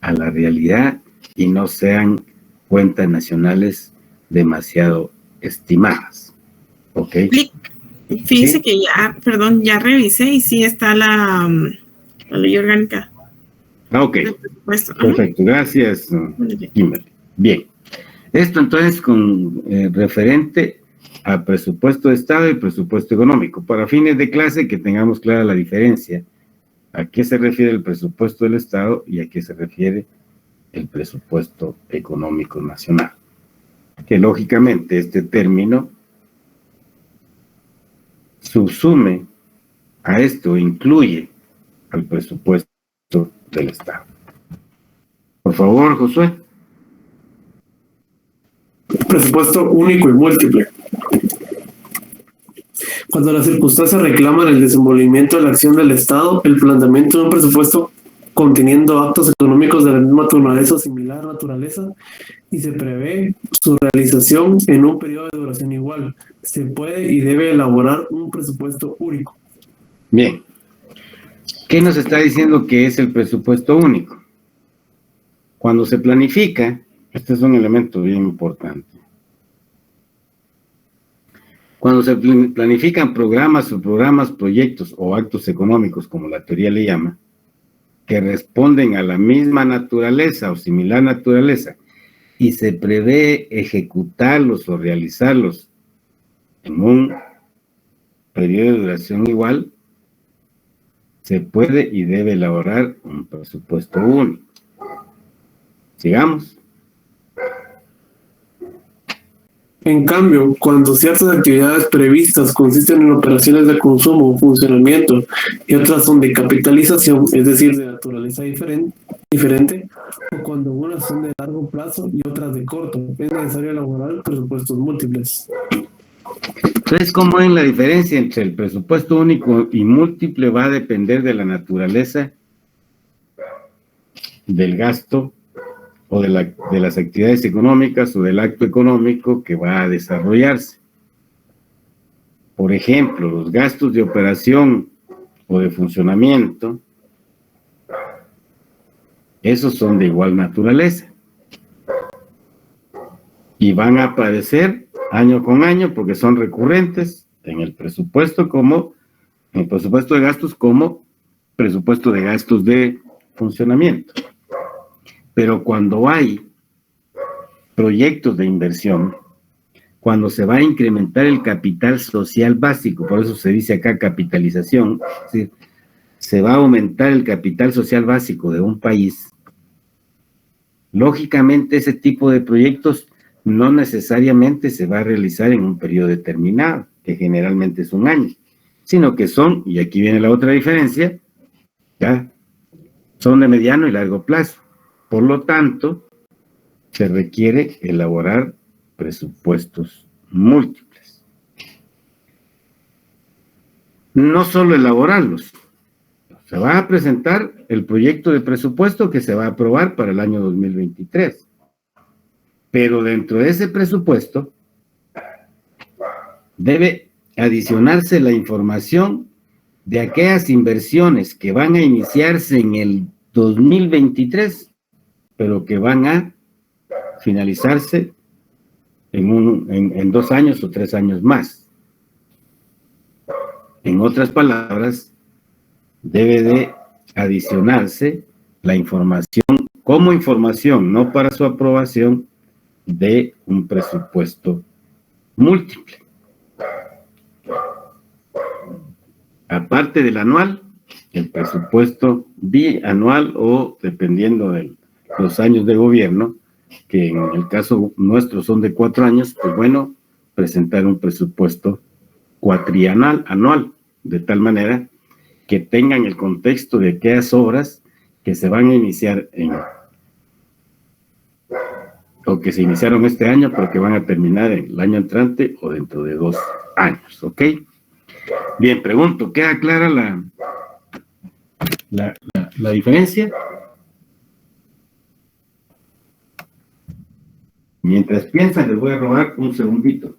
a la realidad y no sean cuentas nacionales demasiado estimadas. ¿Ok? Fíjese ¿Sí? que ya revisé y sí está la ley orgánica. Ok, perfecto, gracias, Kimberly. Bien, esto entonces con referente a presupuesto de Estado y presupuesto económico. Para fines de clase, que tengamos clara la diferencia. ¿A qué se refiere el presupuesto del Estado y a qué se refiere el presupuesto económico nacional? Que lógicamente este término subsume a esto, incluye al presupuesto del Estado. Por favor, Josué. Presupuesto único y múltiple. Cuando las circunstancias reclaman el desenvolvimiento de la acción del Estado, el planteamiento de un presupuesto conteniendo actos económicos de la misma naturaleza o similar naturaleza y se prevé su realización en un periodo de duración igual. Se puede y debe elaborar un presupuesto único. Bien. ¿Qué nos está diciendo que es el presupuesto único? Cuando se planifica, este es un elemento bien importante. Cuando se planifican programas, proyectos o actos económicos, como la teoría le llama, que responden a la misma naturaleza o similar naturaleza, y se prevé ejecutarlos o realizarlos en un periodo de duración igual, se puede y debe elaborar un presupuesto único. Sigamos. En cambio, cuando ciertas actividades previstas consisten en operaciones de consumo, funcionamiento y otras son de capitalización, es decir, de naturaleza diferente, o cuando unas son de largo plazo y otras de corto, es necesario elaborar presupuestos múltiples. Entonces, ¿cómo es la diferencia entre el presupuesto único y múltiple? Va a depender de la naturaleza del gasto o de las actividades económicas o del acto económico que va a desarrollarse. Por ejemplo, los gastos de operación o de funcionamiento, esos son de igual naturaleza y van a aparecer año con año porque son recurrentes en el presupuesto de gastos como presupuesto de gastos de funcionamiento. Pero cuando hay proyectos de inversión, cuando se va a incrementar el capital social básico, por eso se dice acá capitalización, es decir, se va a aumentar el capital social básico de un país, lógicamente ese tipo de proyectos no necesariamente se va a realizar en un periodo determinado, que generalmente es un año, sino que son, y aquí viene la otra diferencia, ya son de mediano y largo plazo. Por lo tanto, se requiere elaborar presupuestos múltiples. No solo elaborarlos, se va a presentar el proyecto de presupuesto que se va a aprobar para el año 2023. Pero dentro de ese presupuesto debe adicionarse la información de aquellas inversiones que van a iniciarse en el 2023, pero que van a finalizarse en 2 años o 3 años más. En otras palabras, debe de adicionarse la información como información, no para su aprobación, de un presupuesto múltiple. Aparte del anual, el presupuesto bianual o dependiendo de los años de gobierno, que en el caso nuestro son de 4 años, pues bueno, presentar un presupuesto cuatrienal, anual, de tal manera que tengan el contexto de aquellas obras que se van a iniciar o que se iniciaron este año, pero que van a terminar en el año entrante o dentro de 2 años, ¿ok? Bien, pregunto, ¿queda clara la diferencia? Mientras piensan, les voy a robar un segundito.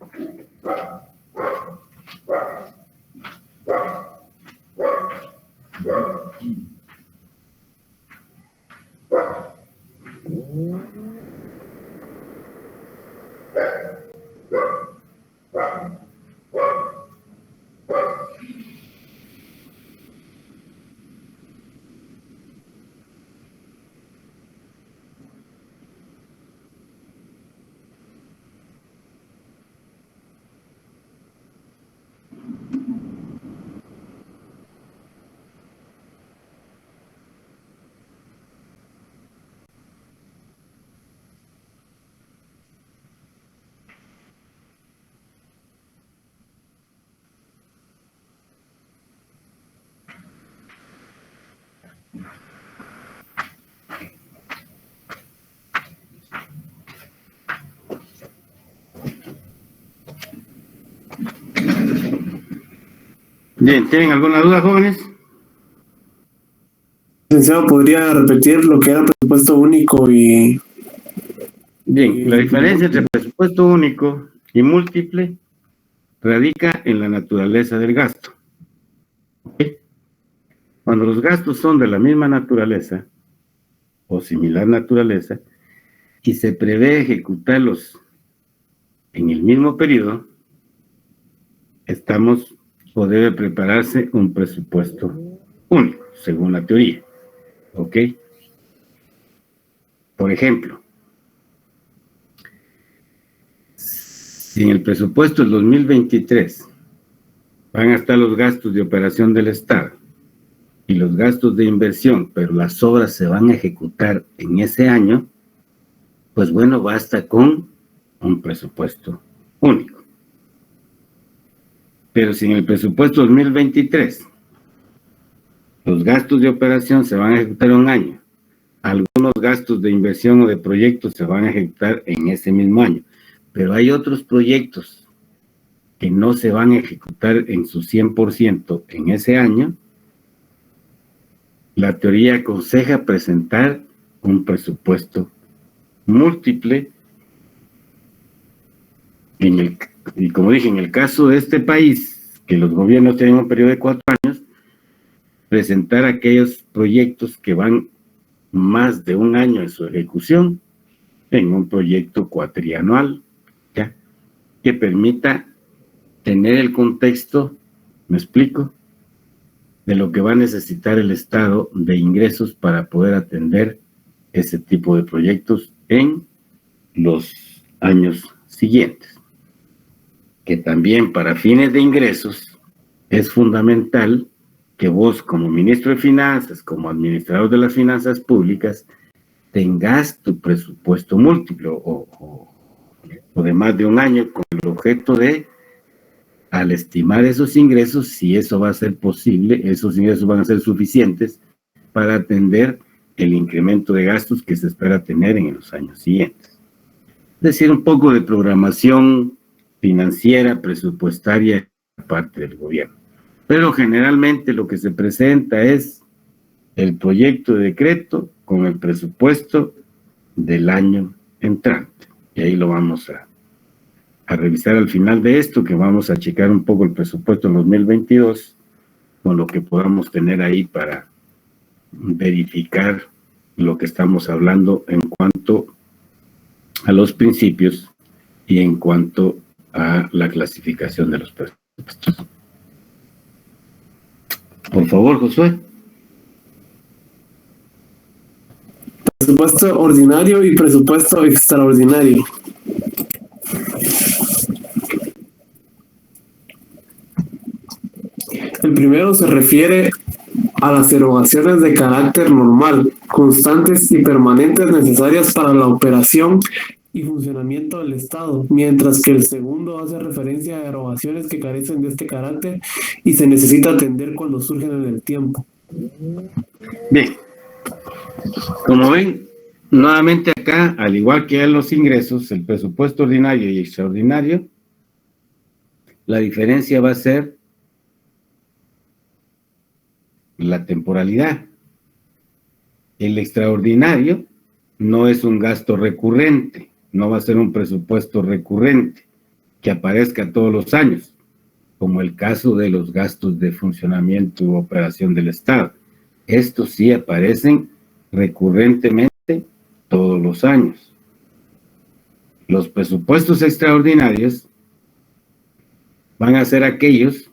Bien, ¿tienen alguna duda, jóvenes? Licenciado, ¿podría repetir lo que era presupuesto único y...? Bien, la diferencia entre presupuesto único y múltiple radica en la naturaleza del gasto. ¿Ok? Cuando los gastos son de la misma naturaleza o similar naturaleza y se prevé ejecutarlos en el mismo periodo, o debe prepararse un presupuesto único, según la teoría. ¿Ok? Por ejemplo, si en el presupuesto del 2023 van a estar los gastos de operación del Estado y los gastos de inversión, pero las obras se van a ejecutar en ese año, pues bueno, basta con un presupuesto único. Pero si en el presupuesto 2023 los gastos de operación se van a ejecutar un año, algunos gastos de inversión o de proyectos se van a ejecutar en ese mismo año, pero hay otros proyectos que no se van a ejecutar en su 100% en ese año, la teoría aconseja presentar un presupuesto múltiple y como dije, en el caso de este país, que los gobiernos tienen un periodo de 4 años, presentar aquellos proyectos que van más de un año en su ejecución en un proyecto cuatrianual, ¿ya? Que permita tener el contexto, ¿me explico?, de lo que va a necesitar el Estado de ingresos para poder atender ese tipo de proyectos en los años siguientes. Que también para fines de ingresos es fundamental que vos como ministro de Finanzas, como administrador de las finanzas públicas, tengas tu presupuesto múltiplo o de más de un año con el objeto de, al estimar esos ingresos, si eso va a ser posible, esos ingresos van a ser suficientes para atender el incremento de gastos que se espera tener en los años siguientes. Es decir, un poco de programación financiera, presupuestaria por parte del gobierno. Pero generalmente lo que se presenta es el proyecto de decreto con el presupuesto del año entrante. Y ahí lo vamos a revisar al final de esto, que vamos a checar un poco el presupuesto en 2022, con lo que podamos tener ahí para verificar lo que estamos hablando en cuanto a los principios y en cuanto a la clasificación de los presupuestos. Por favor, Josué. Presupuesto ordinario y presupuesto extraordinario. El primero se refiere a las erogaciones de carácter normal, constantes y permanentes necesarias para la operación y funcionamiento del Estado, mientras que el segundo hace referencia a erogaciones que carecen de este carácter y se necesita atender cuando surgen en el tiempo. Bien, como ven, nuevamente acá, al igual que en los ingresos, el presupuesto ordinario y extraordinario, la diferencia va a ser la temporalidad. El extraordinario no es un gasto recurrente, no va a ser un presupuesto recurrente que aparezca todos los años, como el caso de los gastos de funcionamiento u operación del Estado. Estos sí aparecen recurrentemente todos los años. Los presupuestos extraordinarios van a ser aquellos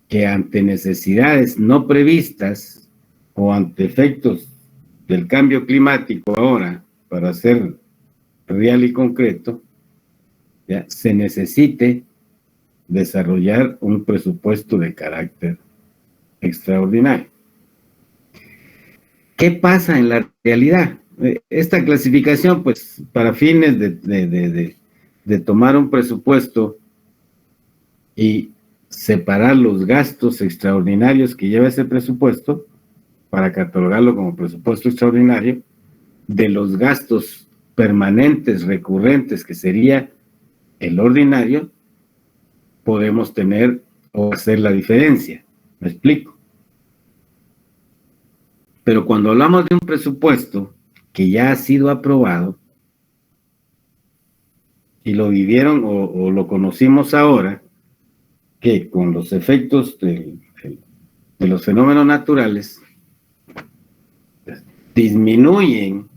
que ante necesidades no previstas o ante efectos del cambio climático ahora, para ser real y concreto, ya se necesite desarrollar un presupuesto de carácter extraordinario. ¿Qué pasa en la realidad? Esta clasificación, pues, para fines de tomar un presupuesto y separar los gastos extraordinarios que lleva ese presupuesto, para catalogarlo como presupuesto extraordinario, de los gastos permanentes, recurrentes, que sería el ordinario, podemos tener o hacer la diferencia. ¿Me explico? Pero cuando hablamos de un presupuesto que ya ha sido aprobado y lo vivieron o lo conocimos ahora, que con los efectos de los fenómenos naturales disminuyen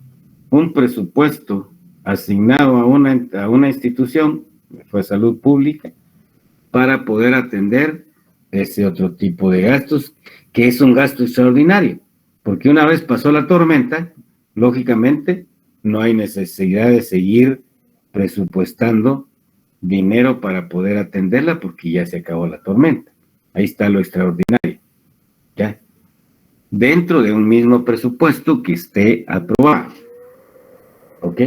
un presupuesto asignado a una institución, que fue salud pública, para poder atender ese otro tipo de gastos, que es un gasto extraordinario, porque una vez pasó la tormenta, lógicamente no hay necesidad de seguir presupuestando dinero para poder atenderla, porque ya se acabó la tormenta. Ahí está lo extraordinario, ¿ya? Dentro de un mismo presupuesto que esté aprobado, ¿ok?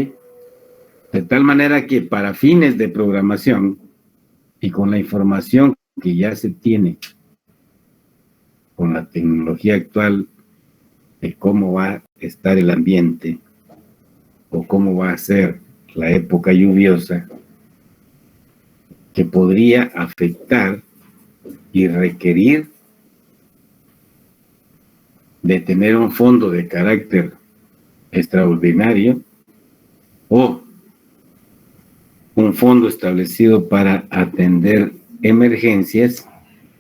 De tal manera que para fines de programación y con la información que ya se tiene con la tecnología actual de cómo va a estar el ambiente o cómo va a ser la época lluviosa, que podría afectar y requerir de tener un fondo de carácter extraordinario o un fondo establecido para atender emergencias,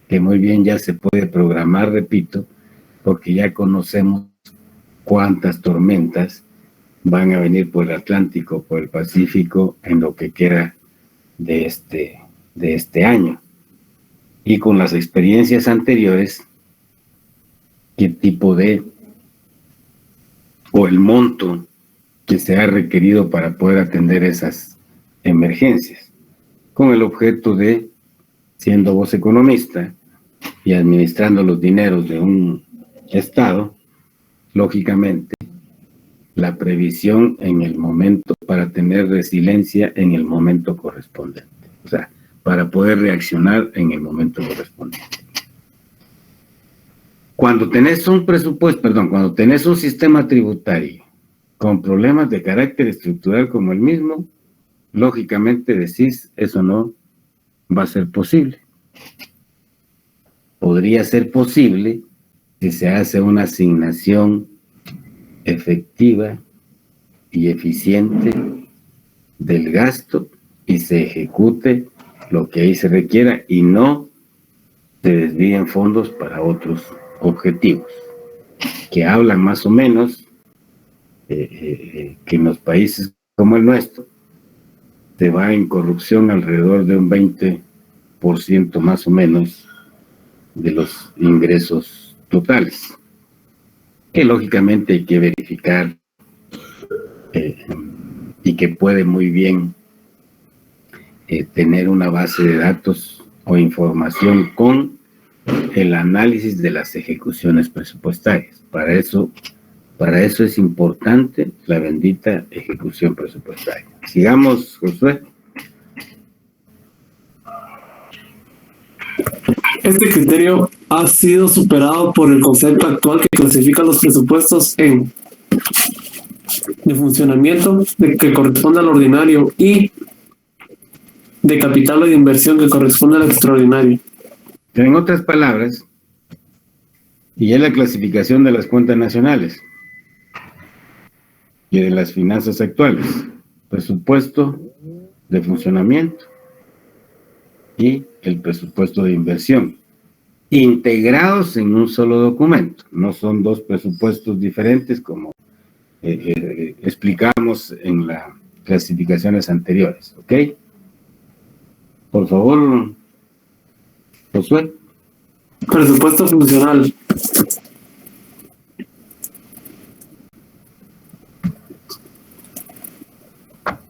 que muy bien ya se puede programar, repito, porque ya conocemos cuántas tormentas van a venir por el Atlántico, por el Pacífico, en lo que queda de este año. Y con las experiencias anteriores, qué tipo o el monto que se ha requerido para poder atender esas emergencias, con el objeto de, siendo vos economista y administrando los dineros de un Estado, lógicamente, la previsión en el momento para tener resiliencia en el momento correspondiente, o sea, para poder reaccionar en el momento correspondiente. Cuando tenés un cuando tenés un sistema tributario con problemas de carácter estructural como el mismo, lógicamente decís, eso no va a ser posible. Podría ser posible si se hace una asignación efectiva y eficiente del gasto y se ejecute lo que ahí se requiera y no se desvíen fondos para otros objetivos, que hablan más o menos que en los países como el nuestro se va en corrupción alrededor de un 20% más o menos de los ingresos totales, que lógicamente hay que verificar y que puede muy bien tener una base de datos o información con el análisis de las ejecuciones presupuestarias. Para eso es importante la bendita ejecución presupuestaria. Sigamos, Josué. Este criterio ha sido superado por el concepto actual que clasifica los presupuestos en de funcionamiento, que corresponde al ordinario, y de capital o de inversión, que corresponde al extraordinario. En otras palabras, y es la clasificación de las cuentas nacionales y de las finanzas actuales: presupuesto de funcionamiento y el presupuesto de inversión, integrados en un solo documento. No son dos presupuestos diferentes como explicamos en las clasificaciones anteriores, ¿ok? Por favor, Josué. Presupuesto funcional.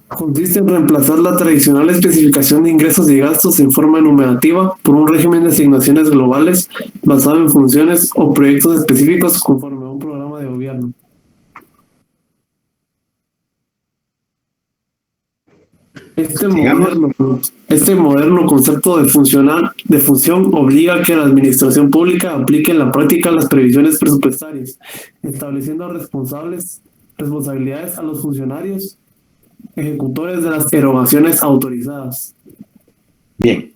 Consiste en reemplazar la tradicional especificación de ingresos y gastos en forma enumerativa por un régimen de asignaciones globales basado en funciones o proyectos específicos conforme a un programa de gobierno. Este moderno concepto de función obliga a que la administración pública aplique en la práctica las previsiones presupuestarias, estableciendo responsabilidades a los funcionarios ejecutores de las erogaciones autorizadas. Bien,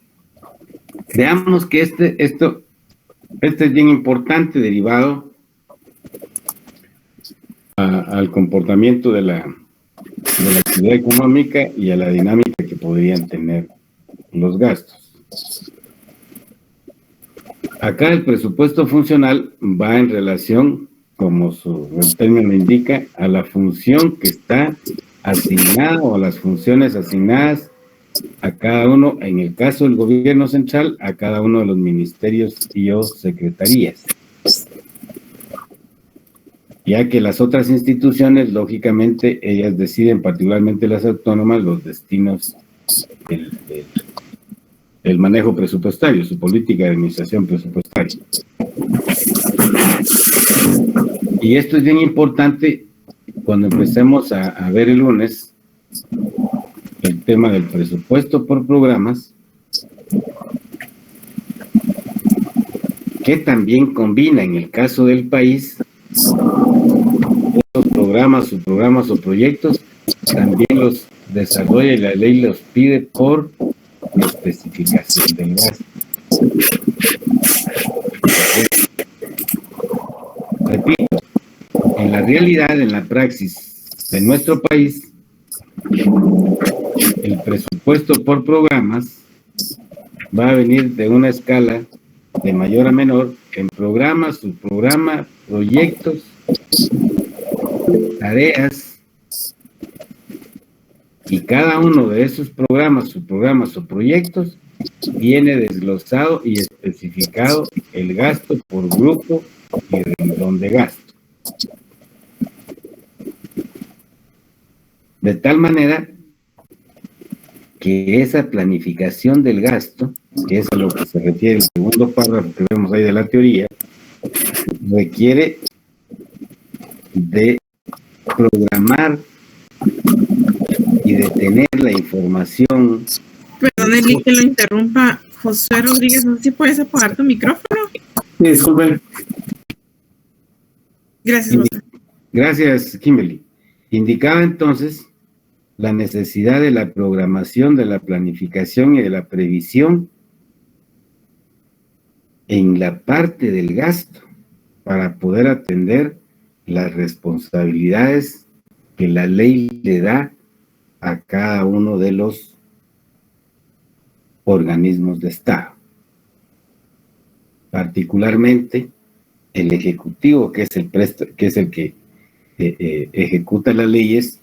veamos que esto es bien importante, derivado al comportamiento de la actividad económica y a la dinámica que podrían tener los gastos. Acá el presupuesto funcional va en relación, como el término indica, a la función que está asignada o a las funciones asignadas a cada uno, en el caso del gobierno central, a cada uno de los ministerios y o secretarías. Ya que las otras instituciones, lógicamente, ellas deciden, particularmente las autónomas, los destinos, el manejo presupuestario, su política de administración presupuestaria. Y esto es bien importante cuando empecemos a ver el lunes el tema del presupuesto por programas, que también combina, en el caso del país, esos programas o proyectos, también los desarrolla y la ley los pide por especificación del gasto. Repito, en la realidad, en la praxis de nuestro país, el presupuesto por programas va a venir de una escala de mayor a menor en programas, subprogramas, proyectos, tareas, y cada uno de esos programas, subprogramas o proyectos viene desglosado y especificado el gasto por grupo y renglón de gasto. De tal manera que esa planificación del gasto, que es a lo que se refiere el segundo párrafo que vemos ahí de la teoría, requiere de programar y de tener la información. Perdón, Eli, que lo interrumpa. Josué Rodríguez, no sé si puedes apagar tu micrófono. Disculpe. Gracias, Josué. Gracias, Kimberly. Indicaba entonces la necesidad de la programación, de la planificación y de la previsión en la parte del gasto para poder atender las responsabilidades que la ley le da a cada uno de los organismos de Estado. Particularmente el Ejecutivo, que es el que ejecuta las leyes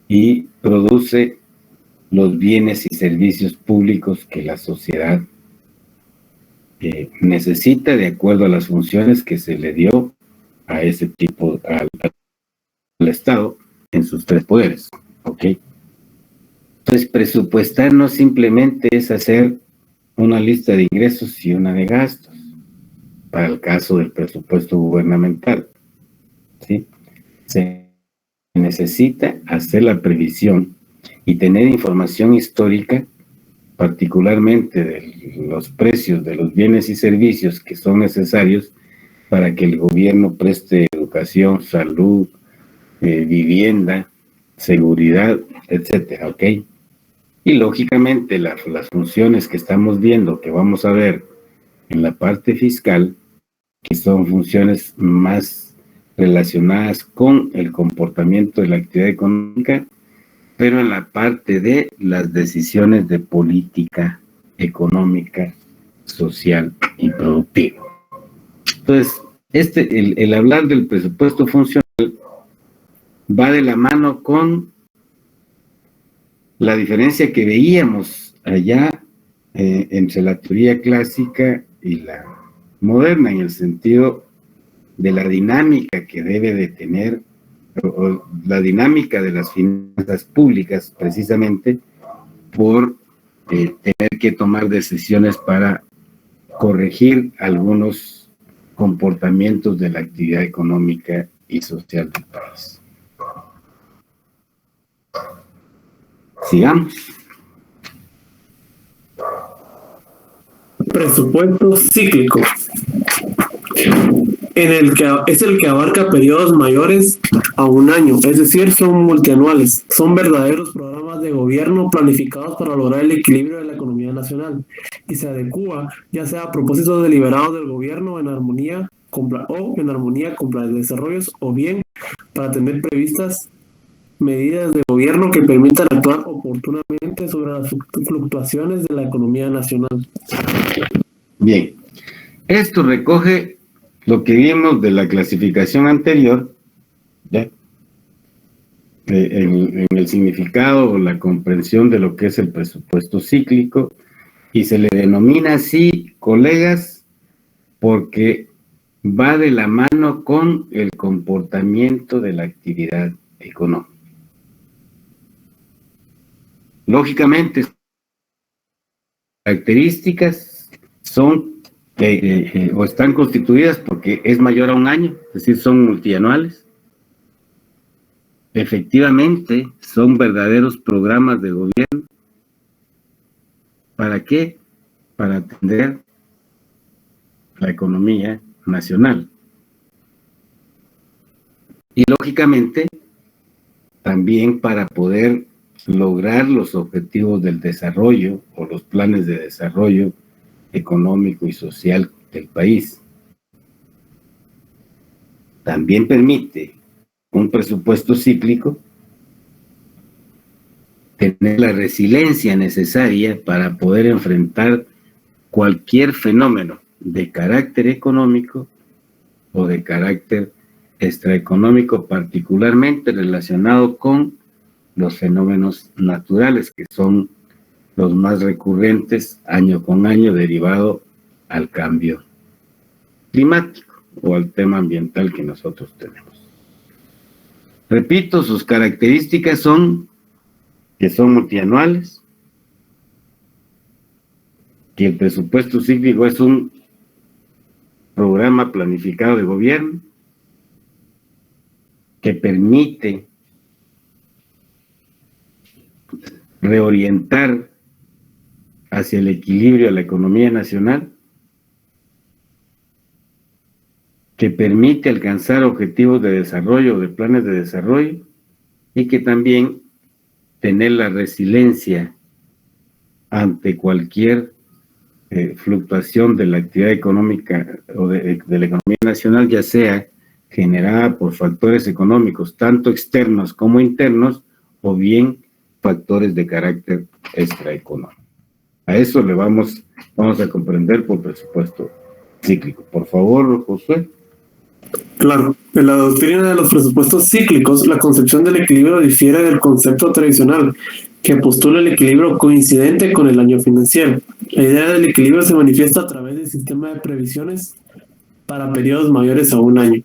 y produce los bienes y servicios públicos que la sociedad necesita de acuerdo a las funciones que se le dio a ese tipo, al Estado en sus tres poderes. ¿Ok? Entonces, presupuestar no simplemente es hacer una lista de ingresos y una de gastos, para el caso del presupuesto gubernamental, ¿sí? Se necesita hacer la previsión y tener información histórica, particularmente de los precios de los bienes y servicios que son necesarios para que el gobierno preste educación, salud, vivienda, seguridad, etcétera, ¿ok? Y lógicamente las funciones que estamos viendo, que vamos a ver en la parte fiscal, que son funciones más relacionadas con el comportamiento de la actividad económica, pero en la parte de las decisiones de política económica, social y productiva. Entonces, el hablar del presupuesto funcional va de la mano con la diferencia que veíamos allá entre la teoría clásica y la moderna, en el sentido de la dinámica que debe de tener, o la dinámica de las finanzas públicas, precisamente por tener que tomar decisiones para corregir algunos comportamientos de la actividad económica y social del país. Sigamos. Presupuesto cíclico, es el que abarca periodos mayores a un año, es decir, son multianuales, son verdaderos programas de gobierno planificados para lograr el equilibrio de la economía nacional y se adecúa ya sea a propósitos deliberados del gobierno en armonía con planes de desarrollos o bien para tener previstas medidas de gobierno que permitan actuar oportunamente sobre las fluctuaciones de la economía nacional. Bien, esto recoge lo que vimos de la clasificación anterior, ¿ya? En el significado o la comprensión de lo que es el presupuesto cíclico, y se le denomina así, colegas, porque va de la mano con el comportamiento de la actividad económica. Lógicamente, características son o están constituidas porque es mayor a un año, es decir, son multianuales. Efectivamente, son verdaderos programas de gobierno. ¿Para qué? Para atender la economía nacional. Y lógicamente, también para poder lograr los objetivos del desarrollo o los planes de desarrollo económico y social del país. También permite un presupuesto cíclico tener la resiliencia necesaria para poder enfrentar cualquier fenómeno de carácter económico o de carácter extraeconómico, particularmente relacionado con los fenómenos naturales, que son los más recurrentes año con año, derivado al cambio climático o al tema ambiental que nosotros tenemos. Repito, sus características son que son multianuales, que el presupuesto cíclico es un programa planificado de gobierno que permite reorientar hacia el equilibrio de la economía nacional, que permite alcanzar objetivos de desarrollo, de planes de desarrollo, y que también tener la resiliencia ante cualquier fluctuación de la actividad económica o de la economía nacional, ya sea generada por factores económicos, tanto externos como internos, o bien factores de carácter extraeconómico. A eso le vamos a comprender por presupuesto cíclico. Por favor, Josué. Claro, en la doctrina de los presupuestos cíclicos, la concepción del equilibrio difiere del concepto tradicional, que postula el equilibrio coincidente con el año financiero. La idea del equilibrio se manifiesta a través del sistema de previsiones para periodos mayores a un año.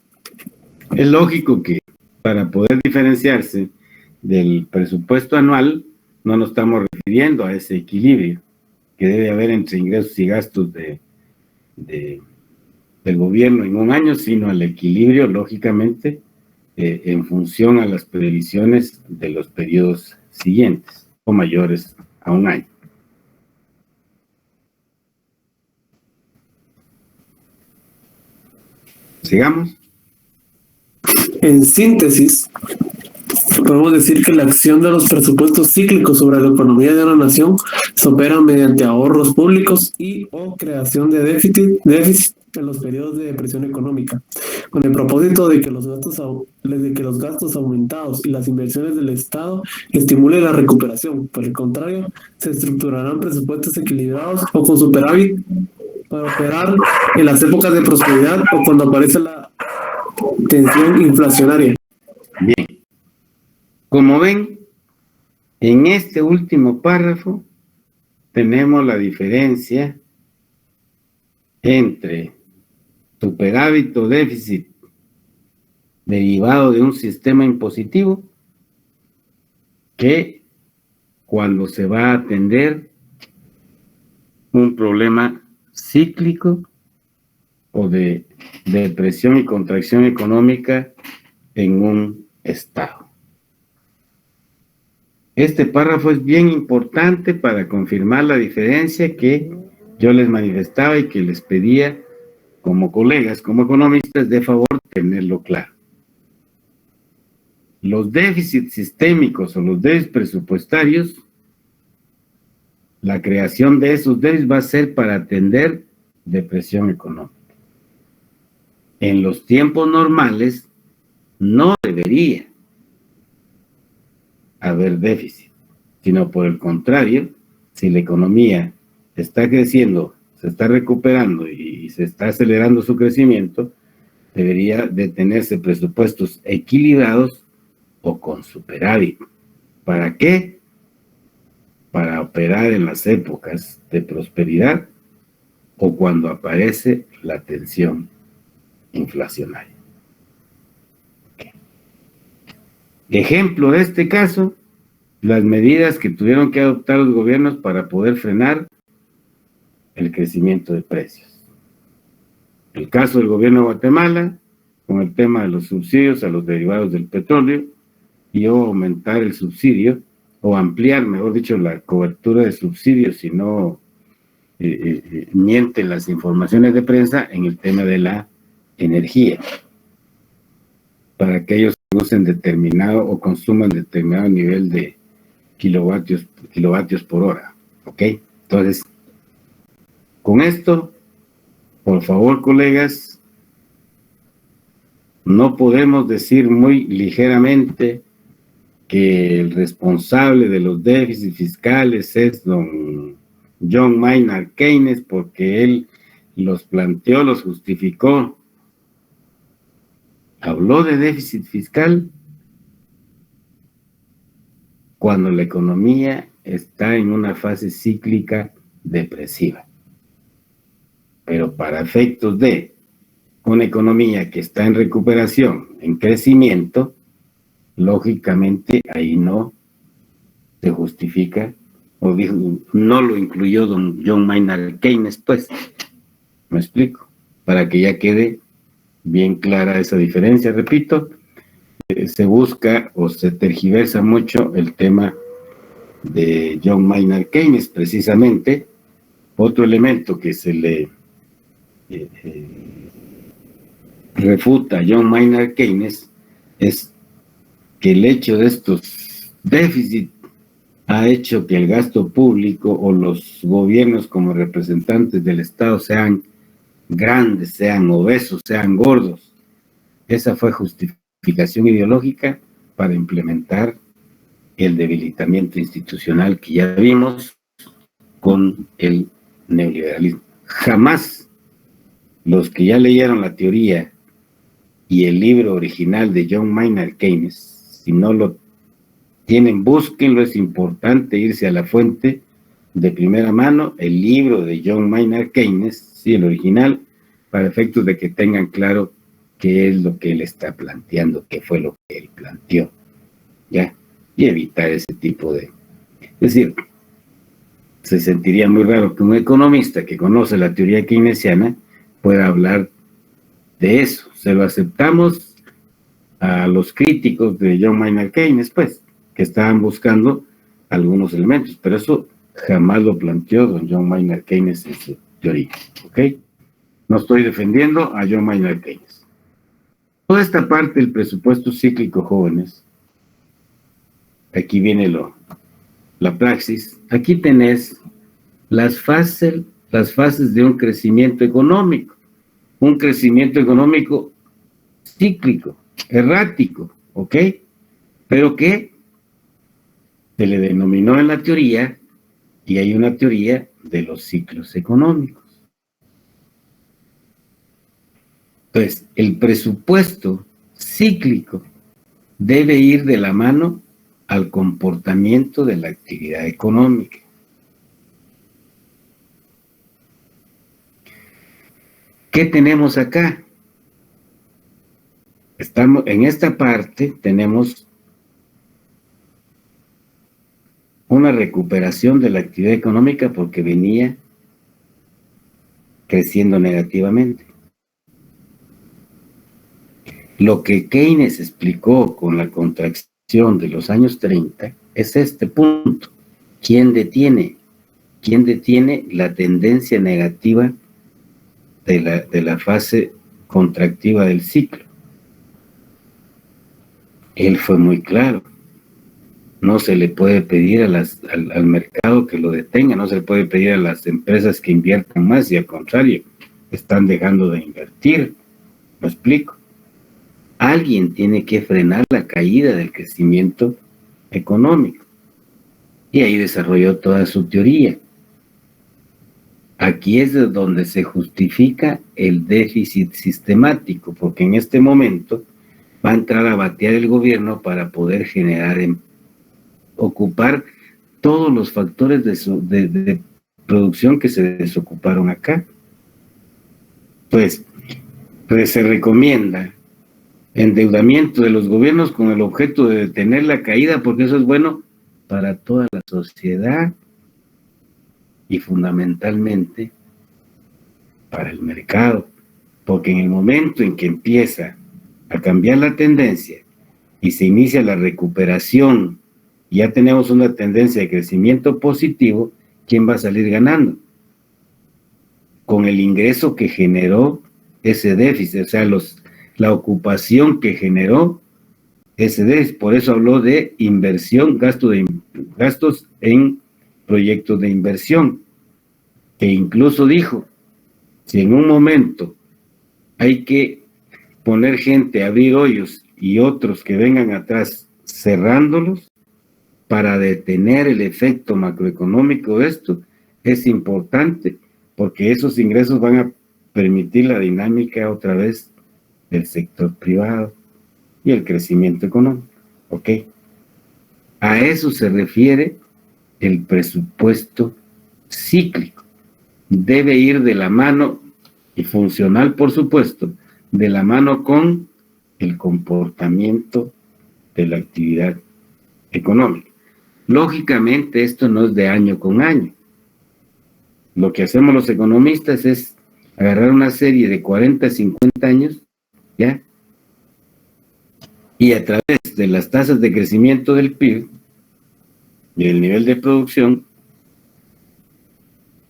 Es lógico que para poder diferenciarse del presupuesto anual, no nos estamos refiriendo a ese equilibrio que debe haber entre ingresos y gastos del gobierno en un año, sino al equilibrio, lógicamente, en función a las previsiones de los periodos siguientes o mayores a un año. Sigamos. En síntesis, podemos decir que la acción de los presupuestos cíclicos sobre la economía de una nación se opera mediante ahorros públicos y o creación de déficit en los periodos de depresión económica, con el propósito de que los gastos aumentados y las inversiones del Estado estimulen la recuperación. Por el contrario, se estructurarán presupuestos equilibrados o con superávit para operar en las épocas de prosperidad o cuando aparece la tensión inflacionaria. Bien. Como ven, en este último párrafo tenemos la diferencia entre superávit o déficit derivado de un sistema impositivo, que cuando se va a atender un problema cíclico o de depresión y contracción económica en un estado. Este párrafo es bien importante para confirmar la diferencia que yo les manifestaba y que les pedía como colegas, como economistas, de favor tenerlo claro. Los déficits sistémicos o los déficits presupuestarios, la creación de esos déficits va a ser para atender depresión económica. En los tiempos normales no debería haber déficit, sino por el contrario, si la economía está creciendo, se está recuperando y se está acelerando su crecimiento, debería de tenerse presupuestos equilibrados o con superávit. ¿Para qué? Para operar en las épocas de prosperidad o cuando aparece la tensión inflacionaria. Ejemplo de este caso, las medidas que tuvieron que adoptar los gobiernos para poder frenar el crecimiento de precios. El caso del gobierno de Guatemala, con el tema de los subsidios a los derivados del petróleo, y aumentar el subsidio, o ampliar, mejor dicho, la cobertura de subsidios, si no mienten las informaciones de prensa, en el tema de la energía, para que ellos usen determinado o consuman determinado nivel de kilovatios por hora. ¿Ok? Entonces, con esto, por favor, colegas, no podemos decir muy ligeramente que el responsable de los déficits fiscales es don John Maynard Keynes, porque él los planteó, los justificó. Habló de déficit fiscal cuando la economía está en una fase cíclica depresiva. Pero para efectos de una economía que está en recuperación, en crecimiento, lógicamente ahí no se justifica, o dijo, no lo incluyó don John Maynard Keynes, pues, me explico, para que ya quede bien clara esa diferencia. Repito, se busca o se tergiversa mucho el tema de John Maynard Keynes, precisamente. Otro elemento que se le refuta a John Maynard Keynes es que el hecho de estos déficits ha hecho que el gasto público o los gobiernos como representantes del Estado sean grandes, sean obesos, sean gordos. Esa fue justificación ideológica para implementar el debilitamiento institucional que ya vimos con el neoliberalismo. Jamás los que ya leyeron la teoría y el libro original de John Maynard Keynes, si no lo tienen, búsquenlo, es importante irse a la fuente de primera mano, el libro de John Maynard Keynes, sí, el original, para efectos de que tengan claro qué es lo que él está planteando, qué fue lo que él planteó, ¿ya? Y evitar ese tipo de... Es decir, se sentiría muy raro que un economista que conoce la teoría keynesiana pueda hablar de eso. Se lo aceptamos a los críticos de John Maynard Keynes, pues, que estaban buscando algunos elementos, pero eso jamás lo planteó don John Maynard Keynes en su teoría, ¿ok? No estoy defendiendo a John Maynard Keynes. Toda esta parte del presupuesto cíclico, jóvenes, aquí viene la praxis, aquí tenés las fases de un crecimiento económico cíclico, errático, ¿ok? Pero que se le denominó en la teoría, y hay una teoría de los ciclos económicos. Entonces, el presupuesto cíclico debe ir de la mano al comportamiento de la actividad económica. ¿Qué tenemos acá? Estamos en esta parte, tenemos una recuperación de la actividad económica porque venía creciendo negativamente. Lo que Keynes explicó con la contracción de los años 30 es este punto. ¿Quién detiene la tendencia negativa de la fase contractiva del ciclo? Él fue muy claro. No se le puede pedir al mercado que lo detenga, no se le puede pedir a las empresas que inviertan más, y al contrario, están dejando de invertir. ¿Me explico? Alguien tiene que frenar la caída del crecimiento económico. Y ahí desarrolló toda su teoría. Aquí es donde se justifica el déficit sistemático, porque en este momento va a entrar a batear el gobierno para poder generar, ocupar todos los factores de producción que se desocuparon acá. Pues se recomienda endeudamiento de los gobiernos con el objeto de detener la caída, porque eso es bueno para toda la sociedad y fundamentalmente para el mercado, porque en el momento en que empieza a cambiar la tendencia y se inicia la recuperación, ya tenemos una tendencia de crecimiento positivo, ¿quién va a salir ganando? Con el ingreso que generó ese déficit, o sea, la ocupación que generó ese déficit. Por eso habló de inversión, gastos en proyectos de inversión, que incluso dijo, si en un momento hay que poner gente a abrir hoyos y otros que vengan atrás cerrándolos para detener el efecto macroeconómico de esto, es importante porque esos ingresos van a permitir la dinámica otra vez del sector privado y el crecimiento económico. ¿Ok? A eso se refiere el presupuesto cíclico. Debe ir de la mano y funcional, por supuesto, de la mano con el comportamiento de la actividad económica. Lógicamente, esto no es de año con año. Lo que hacemos los economistas es agarrar una serie de 40, 50 años, ¿ya? Y a través de las tasas de crecimiento del PIB y el nivel de producción,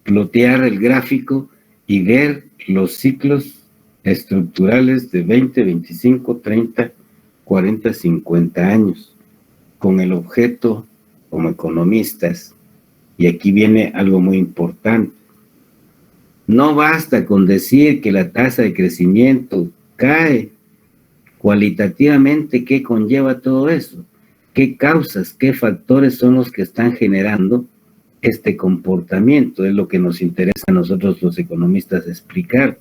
plotear el gráfico y ver los ciclos estructurales de 20, 25, 30, 40, 50 años, con el objeto, como economistas, y aquí viene algo muy importante, no basta con decir que la tasa de crecimiento cae. Cualitativamente, ¿qué conlleva todo eso? ¿Qué causas, qué factores son los que están generando este comportamiento? Es lo que nos interesa a nosotros los economistas explicar.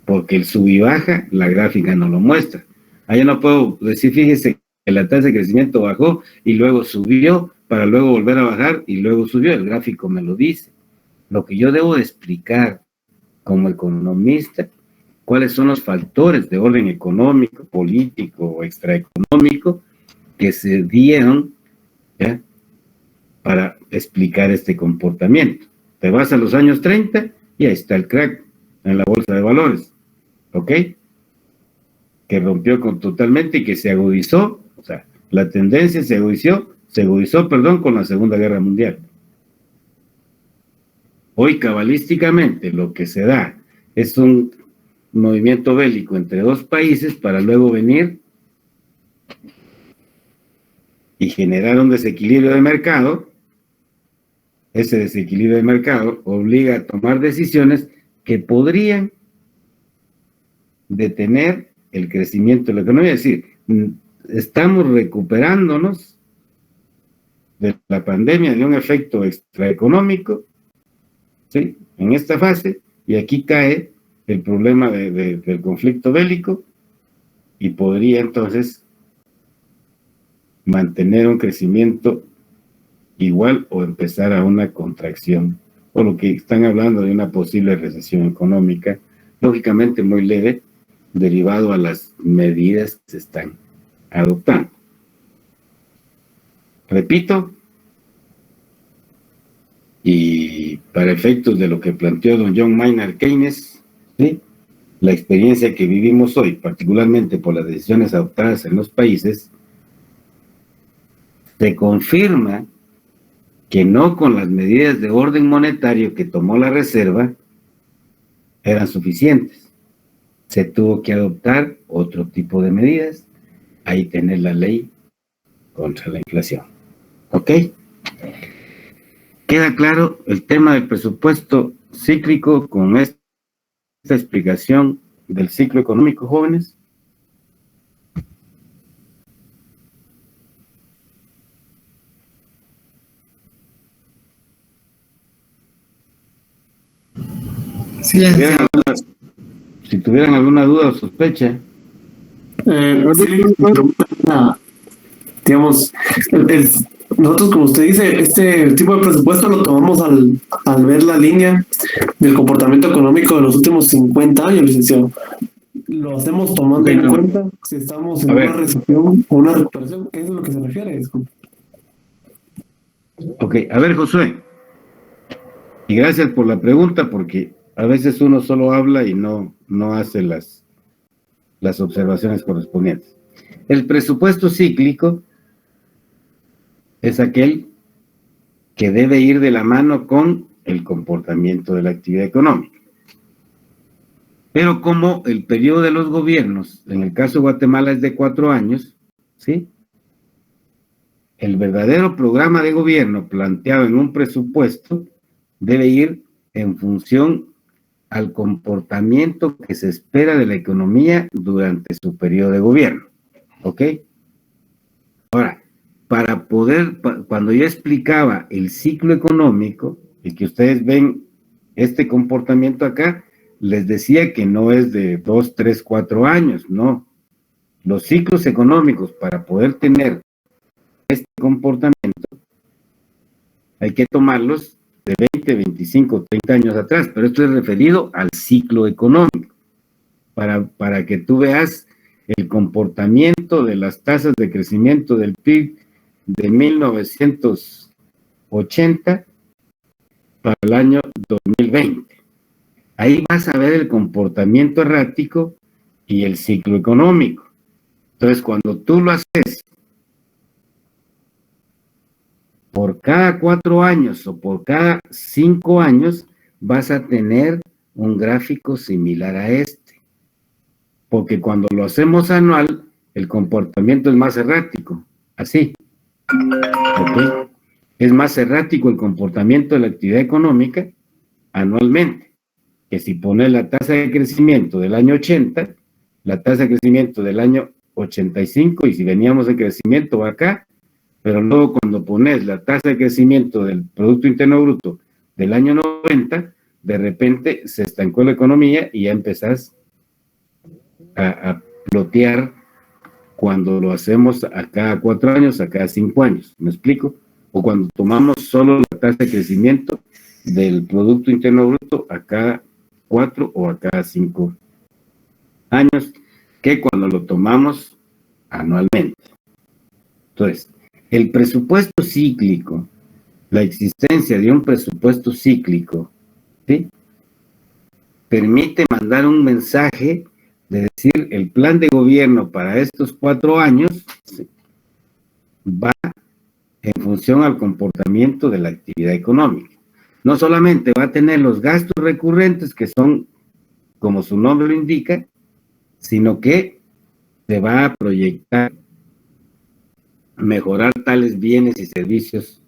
Porque el sub y baja, la gráfica no lo muestra. Yo no puedo decir, fíjese que la tasa de crecimiento bajó y luego subió para luego volver a bajar y luego subió. El gráfico me lo dice. Lo que yo debo explicar como economista, cuáles son los factores de orden económico, político o extraeconómico que se dieron, ¿ya?, para explicar este comportamiento. Te vas a los años 30 y ahí está el crack en la bolsa de valores, ¿ok? Que rompió totalmente y que se agudizó, o sea, la tendencia se agudizó, con la Segunda Guerra Mundial. Hoy, cabalísticamente, lo que se da es un movimiento bélico entre dos países para luego venir y generar un desequilibrio de mercado. Ese desequilibrio de mercado obliga a tomar decisiones que podrían detener el crecimiento de la economía. Es decir, estamos recuperándonos de la pandemia, de un efecto extraeconómico, ¿sí?, en esta fase, y aquí cae el problema del conflicto bélico y podría entonces mantener un crecimiento igual o empezar a una contracción, o lo que están hablando de una posible recesión económica, lógicamente muy leve, derivado a las medidas que se están adoptando. Repito, y para efectos de lo que planteó don John Maynard Keynes, ¿sí?, la experiencia que vivimos hoy, particularmente por las decisiones adoptadas en los países, se confirma que no con las medidas de orden monetario que tomó la Reserva eran suficientes. Se tuvo que adoptar otro tipo de medidas, ahí tener la ley contra la inflación. ¿Ok? ¿Queda claro el tema del presupuesto cíclico con esta explicación del ciclo económico, jóvenes? Sí, Si tuvieran alguna duda o sospecha. Digamos, nosotros, como usted dice, este tipo de presupuesto lo tomamos al ver la línea del comportamiento económico de los últimos 50 años, licenciado. Lo hacemos tomando en cuenta si estamos en una recesión o una recuperación. Eso es lo que se refiere. Disculpe. Ok, a ver, Josué. Y gracias por la pregunta, porque a veces uno solo habla y no hace las observaciones correspondientes. El presupuesto cíclico es aquel que debe ir de la mano con el comportamiento de la actividad económica. Pero como el periodo de los gobiernos, en el caso de Guatemala es de 4 años, ¿sí?, el verdadero programa de gobierno planteado en un presupuesto debe ir en función al comportamiento que se espera de la economía durante su periodo de gobierno. ¿Ok? Ahora, para poder, cuando yo explicaba el ciclo económico, y que ustedes ven este comportamiento acá, les decía que no es de 2, 3, 4 años, no. Los ciclos económicos para poder tener este comportamiento hay que tomarlos de 20, 25, 30 años atrás, pero esto es referido al ciclo económico, para que tú veas el comportamiento de las tasas de crecimiento del PIB de 1980 para el año 2020. Ahí vas a ver el comportamiento errático y el ciclo económico. Entonces, cuando tú lo haces por cada 4 años o por cada 5 años, vas a tener un gráfico similar a este. Porque cuando lo hacemos anual, el comportamiento es más errático. Así. ¿Ok? Es más errático el comportamiento de la actividad económica anualmente. Que si pones la tasa de crecimiento del año 80, la tasa de crecimiento del año 85, y si veníamos de crecimiento va acá, pero luego cuando pones la tasa de crecimiento del Producto Interno Bruto del año 90, de repente se estancó la economía y ya empezás a plotear cuando lo hacemos a cada 4 años, a cada 5 años, ¿me explico? O cuando tomamos solo la tasa de crecimiento del Producto Interno Bruto a cada 4 o a cada 5 años, que cuando lo tomamos anualmente. Entonces, el presupuesto cíclico, la existencia de un presupuesto cíclico, ¿sí?, permite mandar un mensaje de decir, el plan de gobierno para estos 4 años, ¿sí?, va en función al comportamiento de la actividad económica. No solamente va a tener los gastos recurrentes, que son, como su nombre lo indica, sino que se va a proyectar mejorar tales bienes y servicios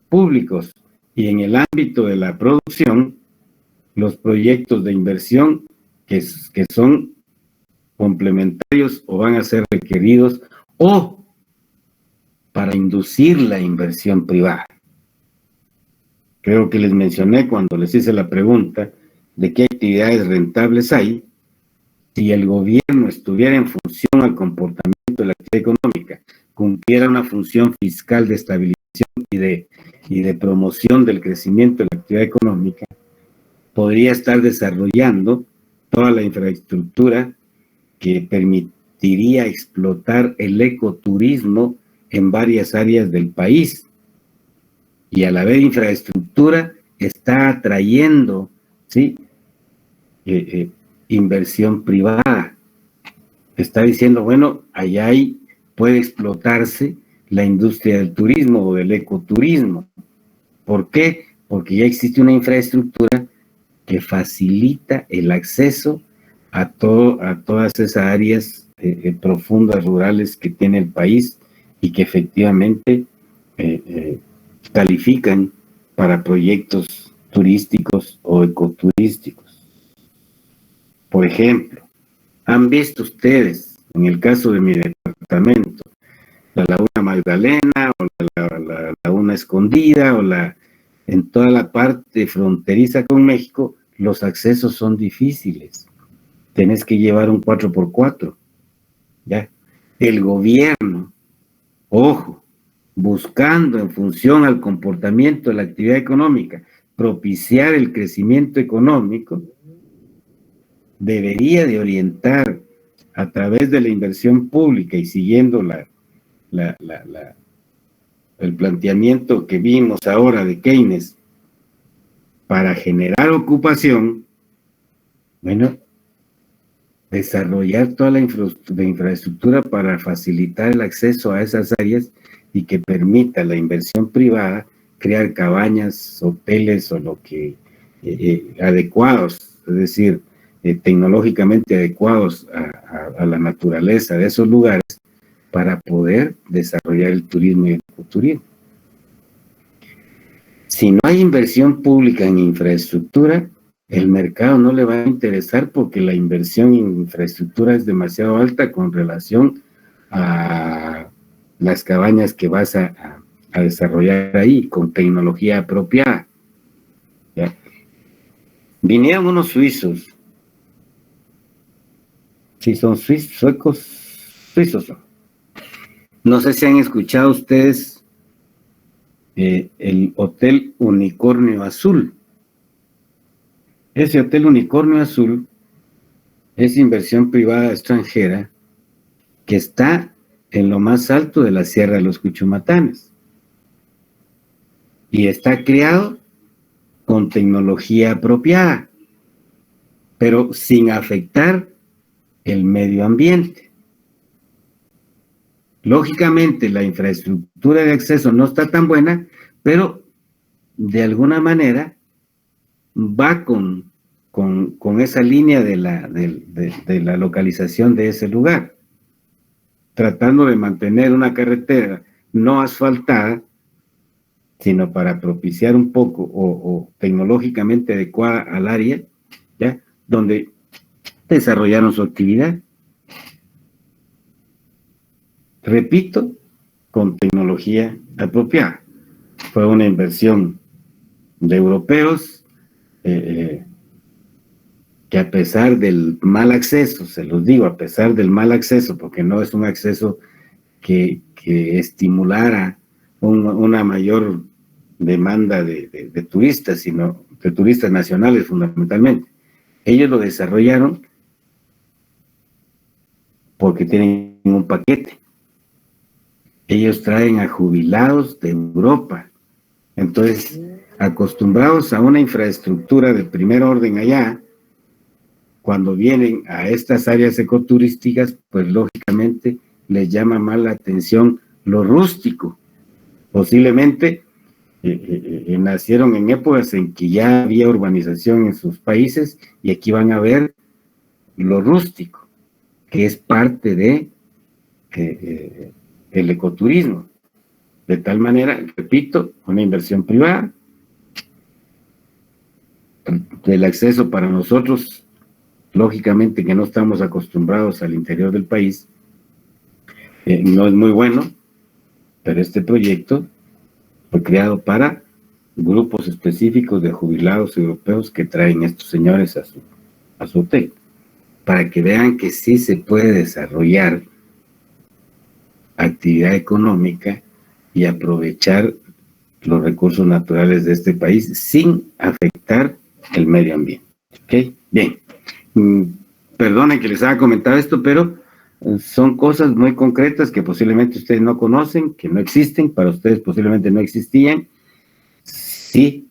públicos. Y en el ámbito de la producción, los proyectos de inversión que son complementarios o van a ser requeridos o para inducir la inversión privada. Creo que les mencioné cuando les hice la pregunta de qué actividades rentables hay. Si el gobierno estuviera en función al comportamiento de la actividad económica, cumpliera una función fiscal de estabilización y de promoción del crecimiento de la actividad económica, podría estar desarrollando toda la infraestructura que permitiría explotar el ecoturismo en varias áreas del país. Y al haber infraestructura, está atrayendo, ¿sí?, inversión privada. Está diciendo, bueno, allá puede explotarse la industria del turismo o del ecoturismo. ¿Por qué? Porque ya existe una infraestructura que facilita el acceso a todas esas áreas profundas, rurales que tiene el país y que efectivamente califican para proyectos turísticos o ecoturísticos. Por ejemplo, ¿han visto ustedes, en el caso de mi departamento, la Laguna Magdalena o la Laguna Escondida o en toda la parte fronteriza con México, los accesos son difíciles? Tenés que llevar un 4x4, ¿ya? El gobierno, ojo, buscando en función al comportamiento de la actividad económica, propiciar el crecimiento económico, debería de orientar a través de la inversión pública y siguiendo el planteamiento que vimos ahora de Keynes para generar ocupación, bueno, desarrollar toda la infraestructura para facilitar el acceso a esas áreas y que permita la inversión privada, crear cabañas, hoteles o lo que adecuados, es decir, tecnológicamente adecuados a la naturaleza de esos lugares para poder desarrollar el turismo y el ecoturismo. Si no hay inversión pública en infraestructura, el mercado no le va a interesar porque la inversión en infraestructura es demasiado alta con relación a las cabañas que vas a a desarrollar ahí con tecnología apropiada. ¿Ya? Vinieron unos suizos. Sí, son suecos, suizos. No sé si han escuchado ustedes el Hotel Unicornio Azul. Ese Hotel Unicornio Azul es inversión privada extranjera que está en lo más alto de la Sierra de los Cuchumatanes y está creado con tecnología apropiada, pero sin afectar el medio ambiente. Lógicamente, la infraestructura de acceso no está tan buena, pero de alguna manera va con esa línea de la localización de ese lugar, tratando de mantener una carretera no asfaltada, sino para propiciar un poco o tecnológicamente adecuada al área, ¿ya? Donde desarrollaron su actividad. Repito, con tecnología apropiada. Fue una inversión de europeos que a pesar del mal acceso, se los digo, a pesar del mal acceso, porque no es un acceso que estimulara una mayor demanda de turistas, sino de turistas nacionales fundamentalmente. Ellos lo desarrollaron porque tienen un paquete. Ellos traen a jubilados de Europa. Entonces, acostumbrados a una infraestructura de primer orden allá, cuando vienen a estas áreas ecoturísticas, pues lógicamente les llama más la atención lo rústico. Posiblemente nacieron en épocas en que ya había urbanización en sus países y aquí van a ver lo rústico, que es parte de el ecoturismo. De tal manera, repito, una inversión privada, el acceso para nosotros, lógicamente que no estamos acostumbrados al interior del país, no es muy bueno, pero este proyecto fue creado para grupos específicos de jubilados europeos que traen estos señores a su hotel, para que vean que sí se puede desarrollar actividad económica y aprovechar los recursos naturales de este país sin afectar el medio ambiente. ¿Ok? Bien. Perdonen que les haya comentado esto, pero son cosas muy concretas que posiblemente ustedes no conocen, que no existen, para ustedes posiblemente no existían. Sí,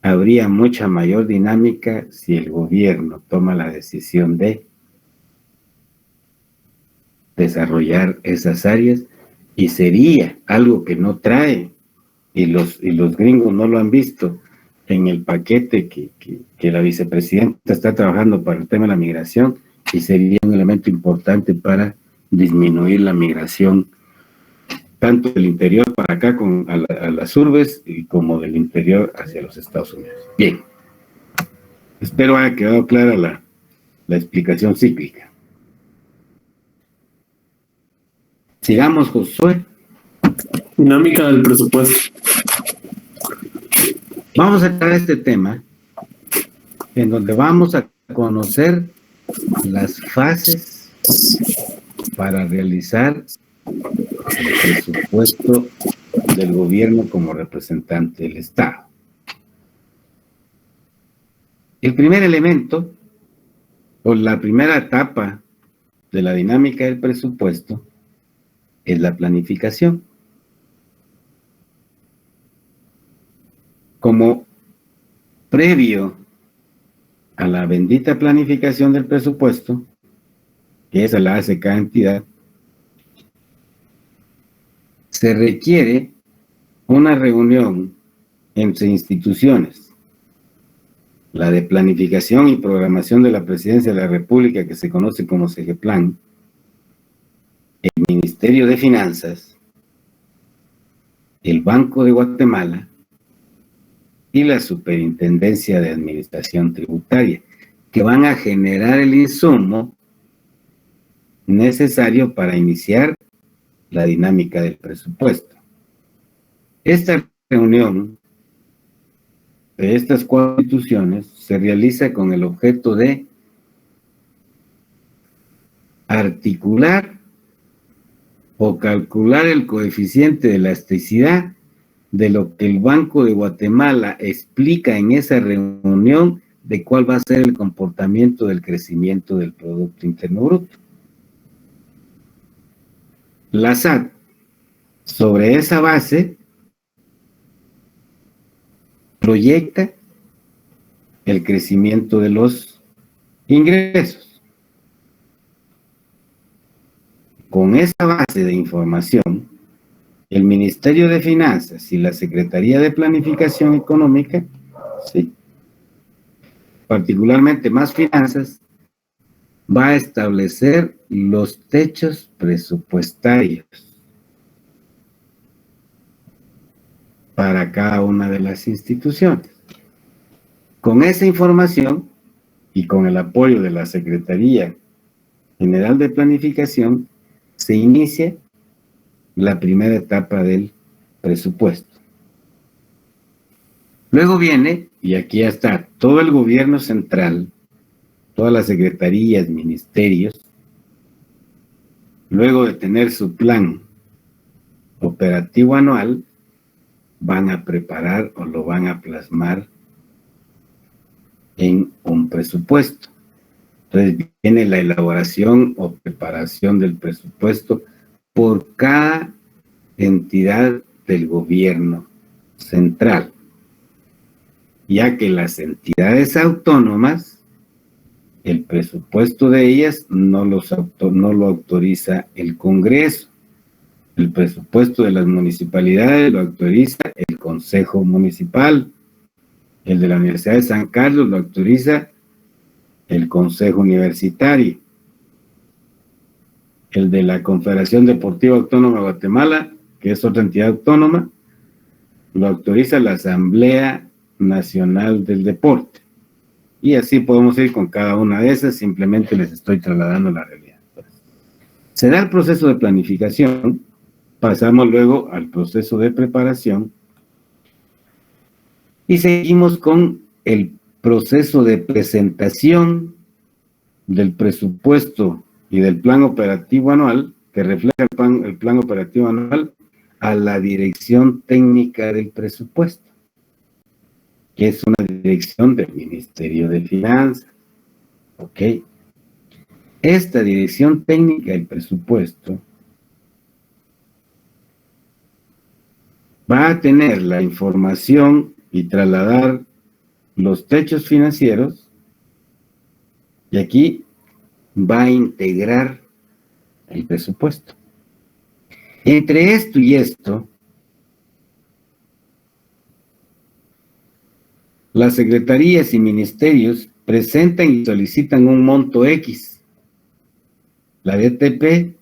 habría mucha mayor dinámica si el gobierno toma la decisión de desarrollar esas áreas, y sería algo que no trae, y los gringos no lo han visto en el paquete que la vicepresidenta está trabajando para el tema de la migración, y sería un elemento importante para disminuir la migración tanto del interior para acá a las urbes y como del interior hacia los Estados Unidos. Bien, espero haya quedado clara la explicación cíclica. Sigamos, Josué. Dinámica del presupuesto. Vamos a entrar a este tema en donde vamos a conocer las fases para realizar el presupuesto del gobierno como representante del Estado. El primer elemento, o la primera etapa de la dinámica del presupuesto, es la planificación. Como previo a la bendita planificación del presupuesto, que esa la hace cada entidad, se requiere una reunión entre instituciones, la de planificación y programación de la Presidencia de la República, que se conoce como SEGEPLAN, el Ministerio de Finanzas, el Banco de Guatemala y la Superintendencia de Administración Tributaria, que van a generar el insumo necesario para iniciar la dinámica del presupuesto. Esta reunión de estas 4 instituciones se realiza con el objeto de articular o calcular el coeficiente de elasticidad de lo que el Banco de Guatemala explica en esa reunión de cuál va a ser el comportamiento del crecimiento del Producto Interno Bruto. La SAT, sobre esa base, proyecta el crecimiento de los ingresos. Con esa base de información, el Ministerio de Finanzas y la Secretaría de Planificación Económica, sí, particularmente Más Finanzas, va a establecer los techos presupuestarios para cada una de las instituciones. Con esa información y con el apoyo de la Secretaría General de Planificación, se inicia la primera etapa del presupuesto. Luego viene, y aquí ya está, todo el gobierno central, todas las secretarías, ministerios, luego de tener su plan operativo anual, van a preparar o lo van a plasmar en un presupuesto. Entonces viene la elaboración o preparación del presupuesto por cada entidad del gobierno central, ya que las entidades autónomas, el presupuesto de ellas no lo autoriza el Congreso. El presupuesto de las municipalidades lo autoriza el Consejo Municipal. El de la Universidad de San Carlos lo autoriza el Consejo Universitario. El de la Confederación Deportiva Autónoma de Guatemala, que es otra entidad autónoma, lo autoriza la Asamblea Nacional del Deporte. Y así podemos ir con cada una de esas, simplemente les estoy trasladando la realidad. Se da el proceso de planificación, pasamos luego al proceso de preparación y seguimos con el proceso de presentación del presupuesto y del plan operativo anual, que refleja el plan operativo anual, a la dirección técnica del presupuesto, que es una dirección del Ministerio de Finanzas. ¿Ok? Esta dirección técnica del presupuesto va a tener la información y trasladar los techos financieros, y aquí va a integrar el presupuesto. Entre esto y esto, las secretarías y ministerios presentan y solicitan un monto X. La DTP,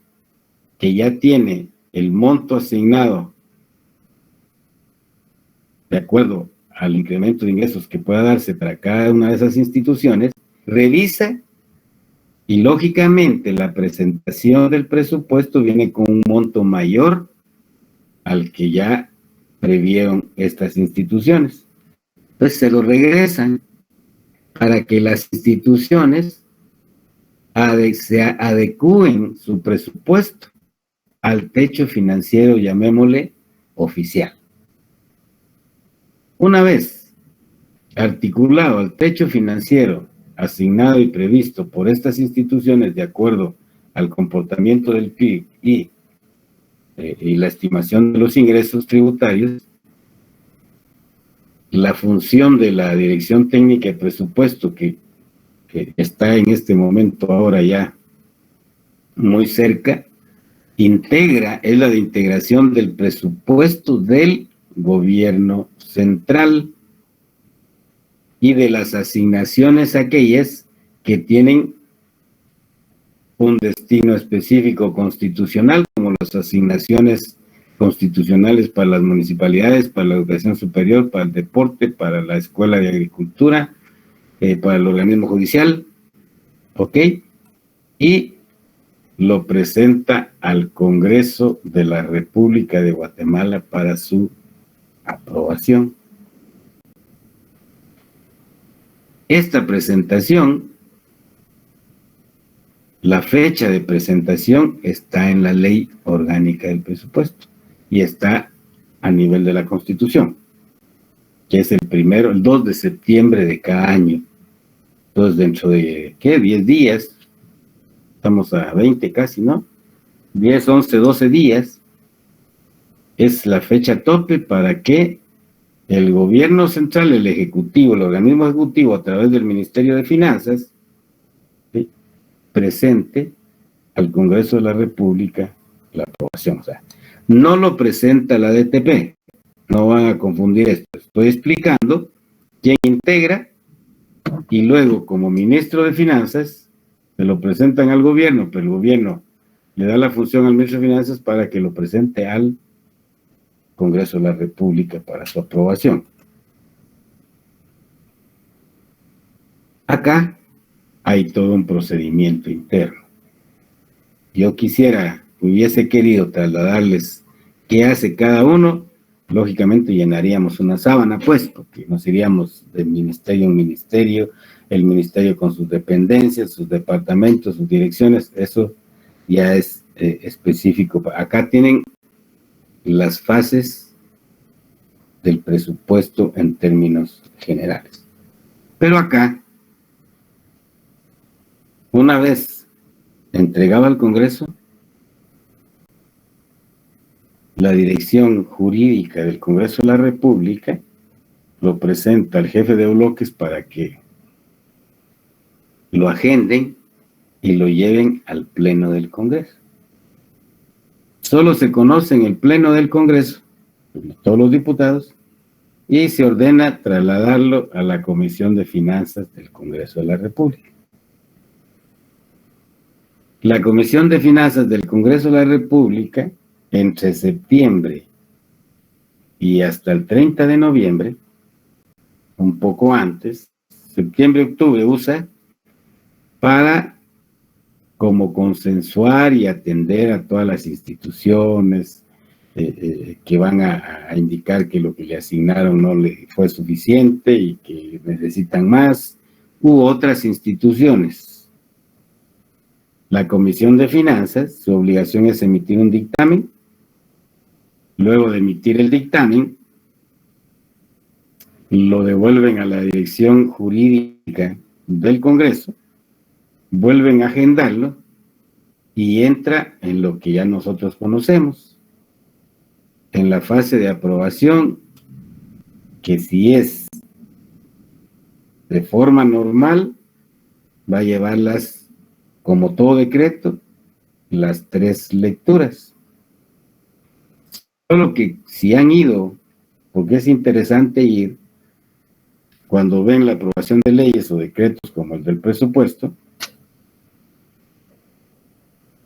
que ya tiene el monto asignado de acuerdo al incremento de ingresos que pueda darse para cada una de esas instituciones, revisa y lógicamente la presentación del presupuesto viene con un monto mayor al que ya previeron estas instituciones. Entonces se lo regresan para que las instituciones se adecúen su presupuesto al techo financiero, llamémosle oficial. Una vez articulado el techo financiero asignado y previsto por estas instituciones de acuerdo al comportamiento del PIB y la estimación de los ingresos tributarios, la función de la Dirección Técnica de Presupuesto, que está en este momento ahora ya muy cerca, es la de integración del presupuesto del gobierno central y de las asignaciones aquellas que tienen un destino específico constitucional, como las asignaciones constitucionales para las municipalidades, para la educación superior, para el deporte, para la escuela de agricultura, para el organismo judicial, ¿ok? Y lo presenta al Congreso de la República de Guatemala para su aprobación. Esta presentación, la fecha de presentación está en la ley orgánica del presupuesto y está a nivel de la Constitución, que es el 2 de septiembre de cada año. Entonces, dentro de, 10 días, estamos a 20 casi, ¿no? 10, 11, 12 días, es la fecha tope para que el gobierno central, el ejecutivo, el organismo ejecutivo, a través del Ministerio de Finanzas, ¿sí?, presente al Congreso de la República la aprobación. O sea, no lo presenta la DTP, no van a confundir esto. Estoy explicando quién integra y luego, como ministro de Finanzas, se lo presentan al gobierno, pero el gobierno le da la función al ministro de Finanzas para que lo presente al Congreso de la República para su aprobación. Acá hay todo un procedimiento interno. Yo hubiese querido trasladarles qué hace cada uno. Lógicamente llenaríamos una sábana, pues, porque nos iríamos de ministerio en ministerio, el ministerio con sus dependencias, sus departamentos, sus direcciones. Eso ya es específico. Acá tienen las fases del presupuesto en términos generales. Pero acá, una vez entregado al Congreso, la dirección jurídica del Congreso de la República lo presenta al jefe de bloques para que lo agenden y lo lleven al Pleno del Congreso. Solo se conoce en el Pleno del Congreso, todos los diputados, y se ordena trasladarlo a la Comisión de Finanzas del Congreso de la República. La Comisión de Finanzas del Congreso de la República, entre septiembre y hasta el 30 de noviembre, un poco antes, septiembre-octubre, usa para como consensuar y atender a todas las instituciones que van a indicar que lo que le asignaron no le fue suficiente y que necesitan más, u otras instituciones. La Comisión de Finanzas, su obligación es emitir un dictamen. Luego de emitir el dictamen, lo devuelven a la dirección jurídica del Congreso, vuelven a agendarlo y entra en lo que ya nosotros conocemos, en la fase de aprobación, que si es de forma normal, va a llevarlas, como todo decreto, las 3 lecturas. Solo que si han ido, porque es interesante ir, cuando ven la aprobación de leyes o decretos como el del presupuesto,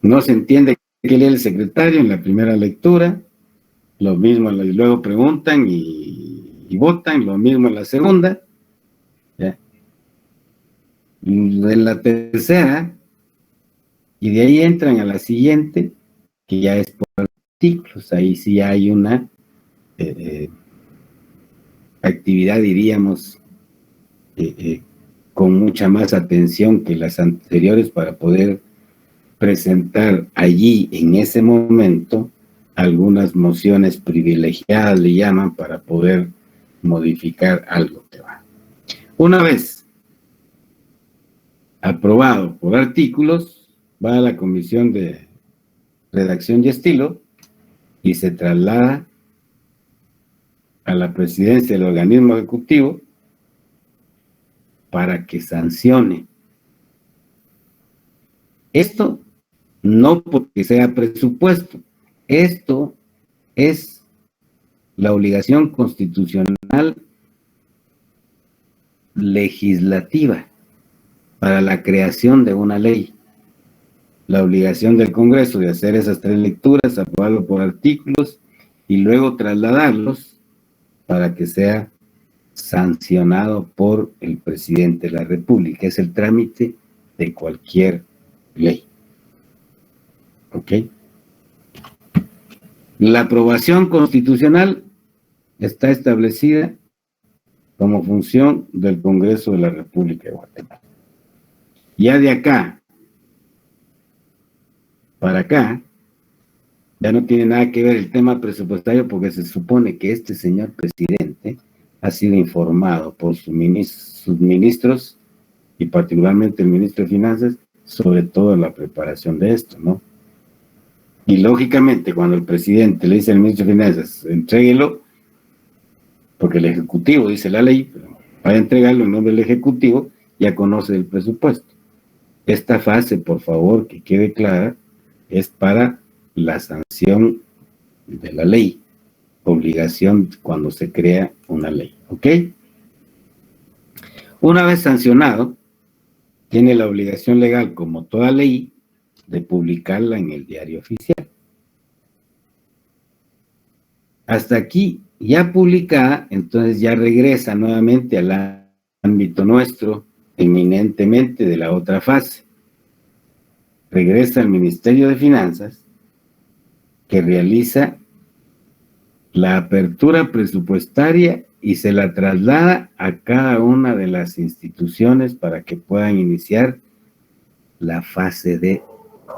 no se entiende qué lee el secretario en la primera lectura, lo mismo, luego preguntan y votan, lo mismo en la segunda, ¿ya? En la tercera, y de ahí entran a la siguiente, que ya es por artículos. Ahí sí hay una actividad, diríamos, con mucha más atención que las anteriores para poder presentar allí, en ese momento, algunas mociones privilegiadas, le llaman, para poder modificar algo que va. Una vez aprobado por artículos, va a la Comisión de Redacción y Estilo y se traslada a la presidencia del organismo ejecutivo para que sancione. Esto no porque sea presupuesto, esto es la obligación constitucional legislativa para la creación de una ley. La obligación del Congreso de hacer esas 3 lecturas, aprobarlo por artículos y luego trasladarlos para que sea sancionado por el presidente de la República. Es el trámite de cualquier ley. ¿Ok? La aprobación constitucional está establecida como función del Congreso de la República de Guatemala. Ya de acá para acá, ya no tiene nada que ver el tema presupuestario, porque se supone que este señor presidente ha sido informado por sus ministros y particularmente el ministro de Finanzas sobre toda la preparación de esto, ¿no? Y lógicamente cuando el presidente le dice al ministro de Finanzas, entréguelo, porque el Ejecutivo dice la ley, para entregarlo en nombre del Ejecutivo, ya conoce el presupuesto. Esta fase, por favor, que quede clara, es para la sanción de la ley, obligación cuando se crea una ley, ¿ok? Una vez sancionado, tiene la obligación legal, como toda ley, de publicarla en el diario oficial. Hasta aquí, ya publicada, entonces ya regresa nuevamente al ámbito nuestro, eminentemente de la otra fase. Regresa al Ministerio de Finanzas, que realiza la apertura presupuestaria y se la traslada a cada una de las instituciones para que puedan iniciar la fase de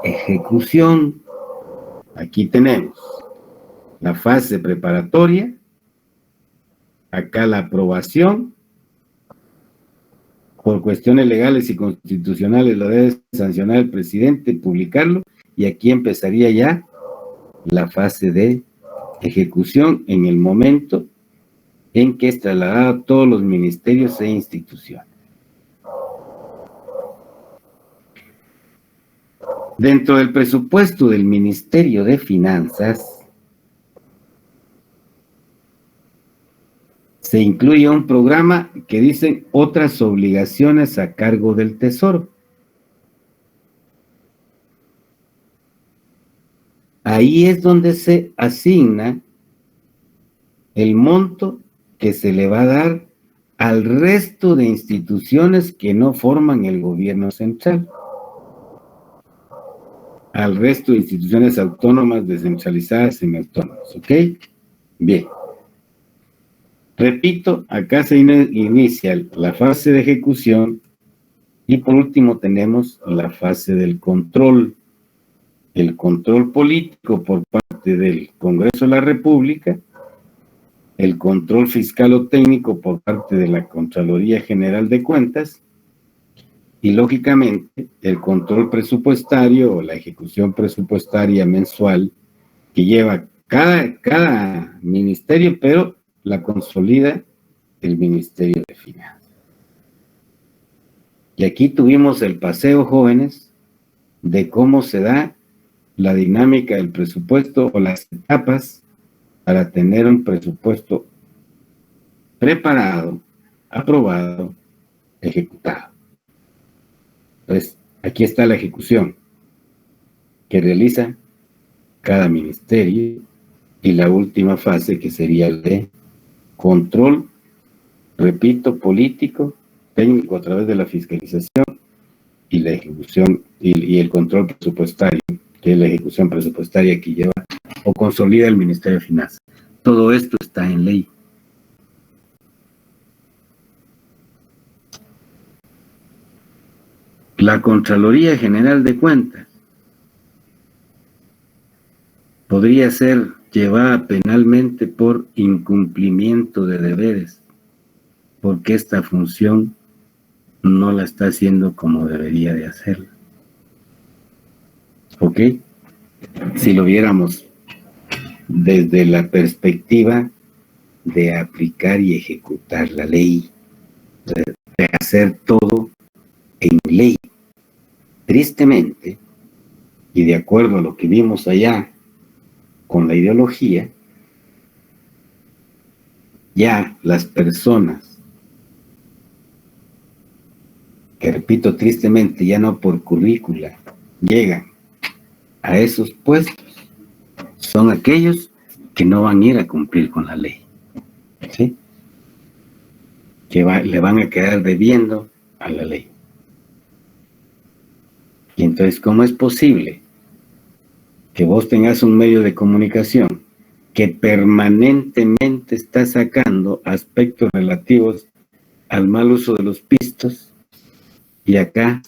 ejecución. Aquí tenemos la fase preparatoria, acá la aprobación, por cuestiones legales y constitucionales lo debe sancionar el presidente, publicarlo, y aquí empezaría ya la fase de ejecución en el momento en que es trasladado a todos los ministerios e instituciones. Dentro del presupuesto del Ministerio de Finanzas se incluye un programa que dice otras obligaciones a cargo del Tesoro. Ahí es donde se asigna el monto que se le va a dar al resto de instituciones que no forman el gobierno central, al resto de instituciones autónomas, descentralizadas, semiautónomas, ¿ok? Bien. Repito, acá se inicia la fase de ejecución y por último tenemos la fase del control. El control político por parte del Congreso de la República, el control fiscal o técnico por parte de la Contraloría General de Cuentas y lógicamente el control presupuestario o la ejecución presupuestaria mensual que lleva cada ministerio, pero la consolida el Ministerio de Finanzas. Y aquí tuvimos el paseo, jóvenes, de cómo se da la dinámica del presupuesto o las etapas para tener un presupuesto preparado, aprobado, ejecutado. Entonces, aquí está la ejecución que realiza cada ministerio y la última fase que sería el de control, repito, político, técnico a través de la fiscalización y la ejecución y el control presupuestario, que es la ejecución presupuestaria que lleva o consolida el Ministerio de Finanzas. Todo esto está en ley. La Contraloría General de Cuentas podría ser llevada penalmente por incumplimiento de deberes, porque esta función no la está haciendo como debería de hacerla. ¿Ok? Si lo viéramos desde la perspectiva de aplicar y ejecutar la ley, de hacer todo en ley. Tristemente, y de acuerdo a lo que vimos allá con la ideología, ya las personas que, repito, tristemente, ya no por currícula, llegan a esos puestos, son aquellos que no van a ir a cumplir con la ley, ¿sí? Que le van a quedar debiendo a la ley. Y entonces, ¿cómo es posible que vos tengas un medio de comunicación que permanentemente está sacando aspectos relativos al mal uso de los pistos, y acá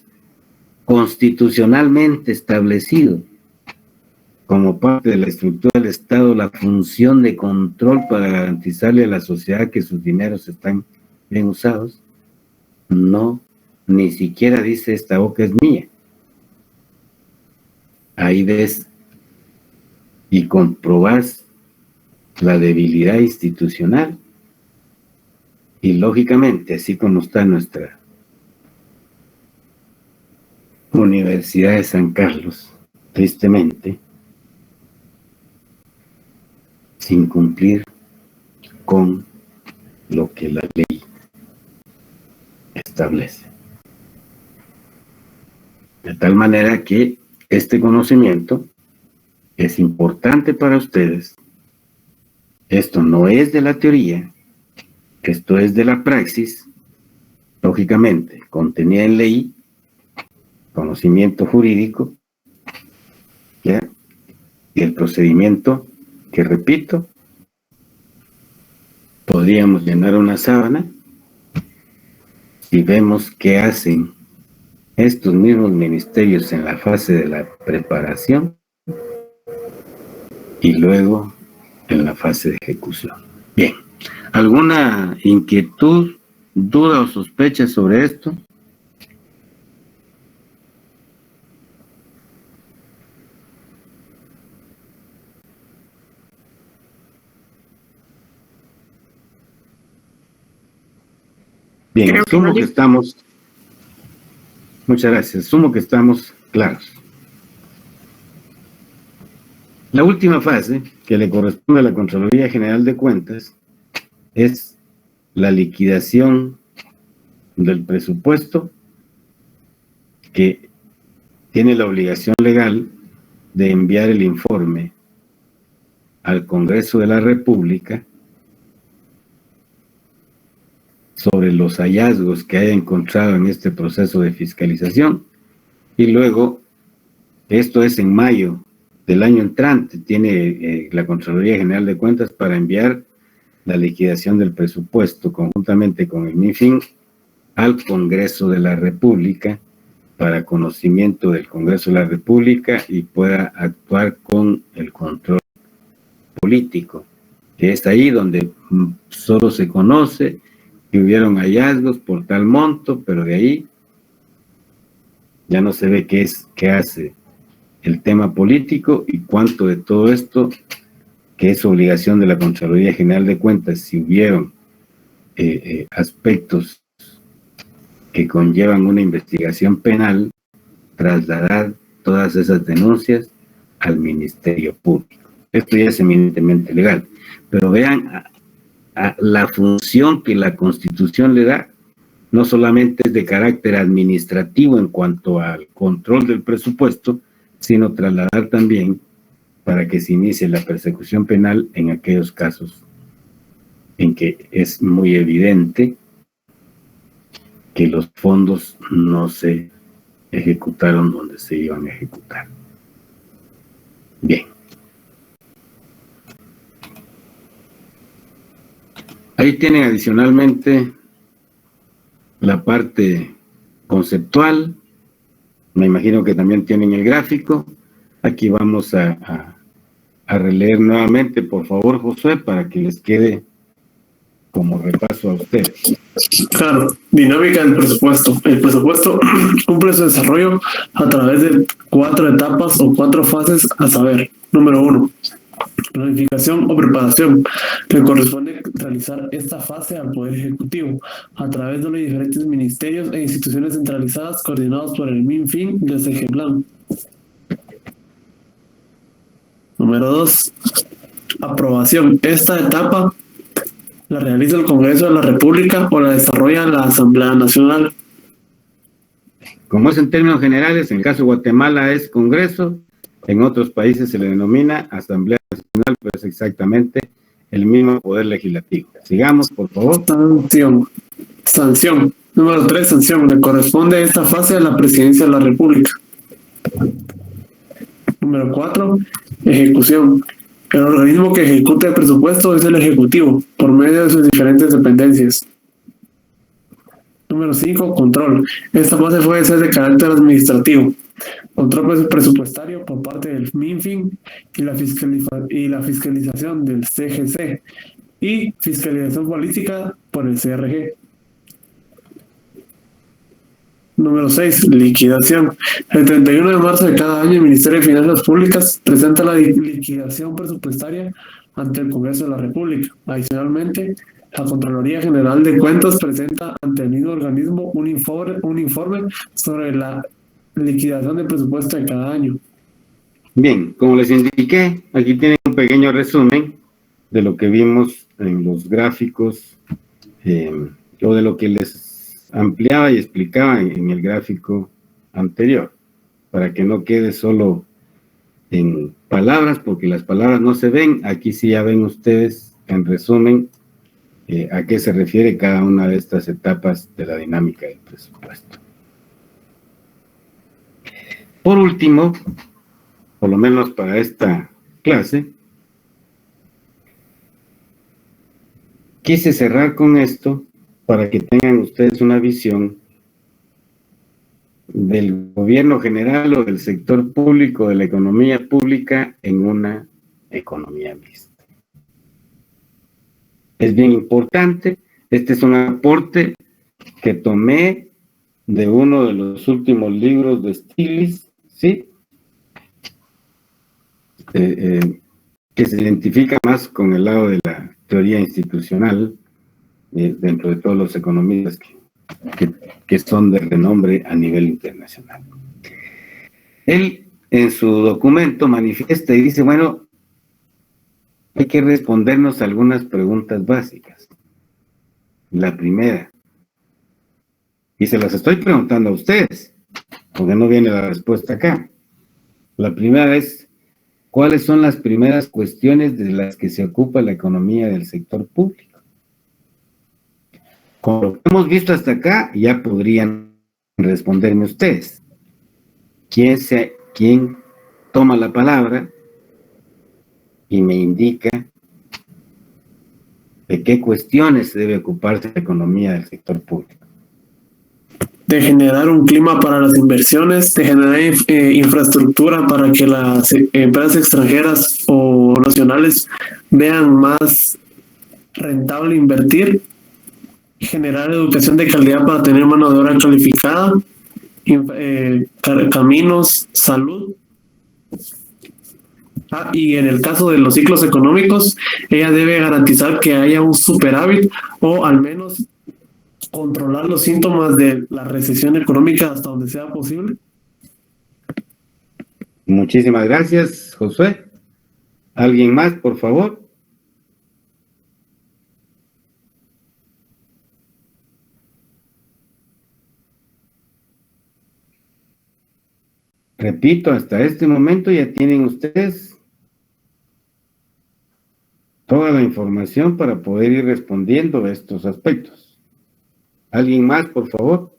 constitucionalmente establecido como parte de la estructura del Estado la función de control para garantizarle a la sociedad que sus dineros están bien usados, no, ni siquiera dice esta boca es mía. Ahí ves y comprobás la debilidad institucional, y lógicamente, así como está nuestra Universidad de San Carlos, tristemente, sin cumplir con lo que la ley establece. De tal manera que este conocimiento es importante para ustedes. Esto no es de la teoría, esto es de la praxis, lógicamente, contenida en ley, conocimiento jurídico, ¿ya? Y el procedimiento que, repito, podríamos llenar una sábana y vemos qué hacen estos mismos ministerios en la fase de la preparación y luego en la fase de ejecución. Bien, ¿alguna inquietud, duda o sospecha sobre esto? Bien, asumo que estamos, muchas gracias, asumo que estamos claros. La última fase, que le corresponde a la Contraloría General de Cuentas, es la liquidación del presupuesto, que tiene la obligación legal de enviar el informe al Congreso de la República sobre los hallazgos que haya encontrado en este proceso de fiscalización, y luego, esto es en mayo del año entrante, tiene la Contraloría General de Cuentas para enviar la liquidación del presupuesto conjuntamente con el MINFIN al Congreso de la República para conocimiento del Congreso de la República y pueda actuar con el control político, que es ahí donde solo se conoce que hubieron hallazgos por tal monto, pero de ahí ya no se ve qué hace el tema político y cuánto de todo esto, que es obligación de la Contraloría General de Cuentas, si hubieron aspectos que conllevan una investigación penal, trasladar todas esas denuncias al Ministerio Público. Esto ya es eminentemente legal, pero vean a la función que la Constitución le da, no solamente es de carácter administrativo en cuanto al control del presupuesto, sino trasladar también para que se inicie la persecución penal en aquellos casos en que es muy evidente que los fondos no se ejecutaron donde se iban a ejecutar. Bien. Ahí tienen adicionalmente la parte conceptual. Me imagino que también tienen el gráfico. Aquí vamos a releer nuevamente, por favor, Josué, para que les quede como repaso a ustedes. Claro, dinámica del presupuesto. El presupuesto cumple su desarrollo a través de 4 etapas o 4 fases, a saber, número 1, planificación o preparación. Le corresponde realizar esta fase al Poder Ejecutivo a través de los diferentes ministerios e instituciones centralizadas coordinados por el MINFIN y el CGPLAN. Número 2, aprobación. Esta etapa la realiza el Congreso de la República o la desarrolla la Asamblea Nacional. Como es en términos generales, en el caso de Guatemala es Congreso, en otros países se le denomina Asamblea Nacional, pero es exactamente el mismo poder legislativo. Sigamos, por favor. Sanción. Número 3, sanción. Le corresponde esta fase a la Presidencia de la República. Número 4, ejecución. El organismo que ejecuta el presupuesto es el Ejecutivo, por medio de sus diferentes dependencias. Número 5, control. Esta fase puede ser de carácter administrativo. Control presupuestario por parte del MINFIN y la fiscalización del CGC y fiscalización política por el CRG. Número 6, liquidación. El 31 de marzo de cada año el Ministerio de Finanzas Públicas presenta la liquidación presupuestaria ante el Congreso de la República. Adicionalmente, la Contraloría General de Cuentas presenta ante el mismo organismo un informe sobre la liquidación del presupuesto de cada año. Bien, como les indiqué, aquí tienen un pequeño resumen de lo que vimos en los gráficos o de lo que les ampliaba y explicaba en el gráfico anterior, para que no quede solo en palabras, porque las palabras no se ven. Aquí sí ya ven ustedes, en resumen, a qué se refiere cada una de estas etapas de la dinámica del presupuesto. Por último, por lo menos para esta clase, quise cerrar con esto para que tengan ustedes una visión del gobierno general o del sector público, de la economía pública en una economía mixta. Es bien importante, este es un aporte que tomé de uno de los últimos libros de Stiglitz, ¿sí? Que se identifica más con el lado de la teoría institucional, dentro de todos los economistas que son de renombre a nivel internacional. Él en su documento manifiesta y dice, bueno, hay que respondernos algunas preguntas básicas. La primera, y se las estoy preguntando a ustedes, porque no viene la respuesta acá. La primera es, ¿cuáles son las primeras cuestiones de las que se ocupa la economía del sector público? Con lo que hemos visto hasta acá, ya podrían responderme ustedes. ¿Quién toma la palabra y me indica de qué cuestiones se debe ocuparse la economía del sector público? De generar un clima para las inversiones, de generar infraestructura para que las empresas extranjeras o nacionales vean más rentable invertir, generar educación de calidad para tener mano de obra calificada, caminos, salud. Y en el caso de los ciclos económicos, ella debe garantizar que haya un superávit o al menos controlar los síntomas de la recesión económica hasta donde sea posible. Muchísimas gracias, Josué. ¿Alguien más, por favor? Repito, hasta este momento ya tienen ustedes toda la información para poder ir respondiendo a estos aspectos. ¿Alguien más, por favor?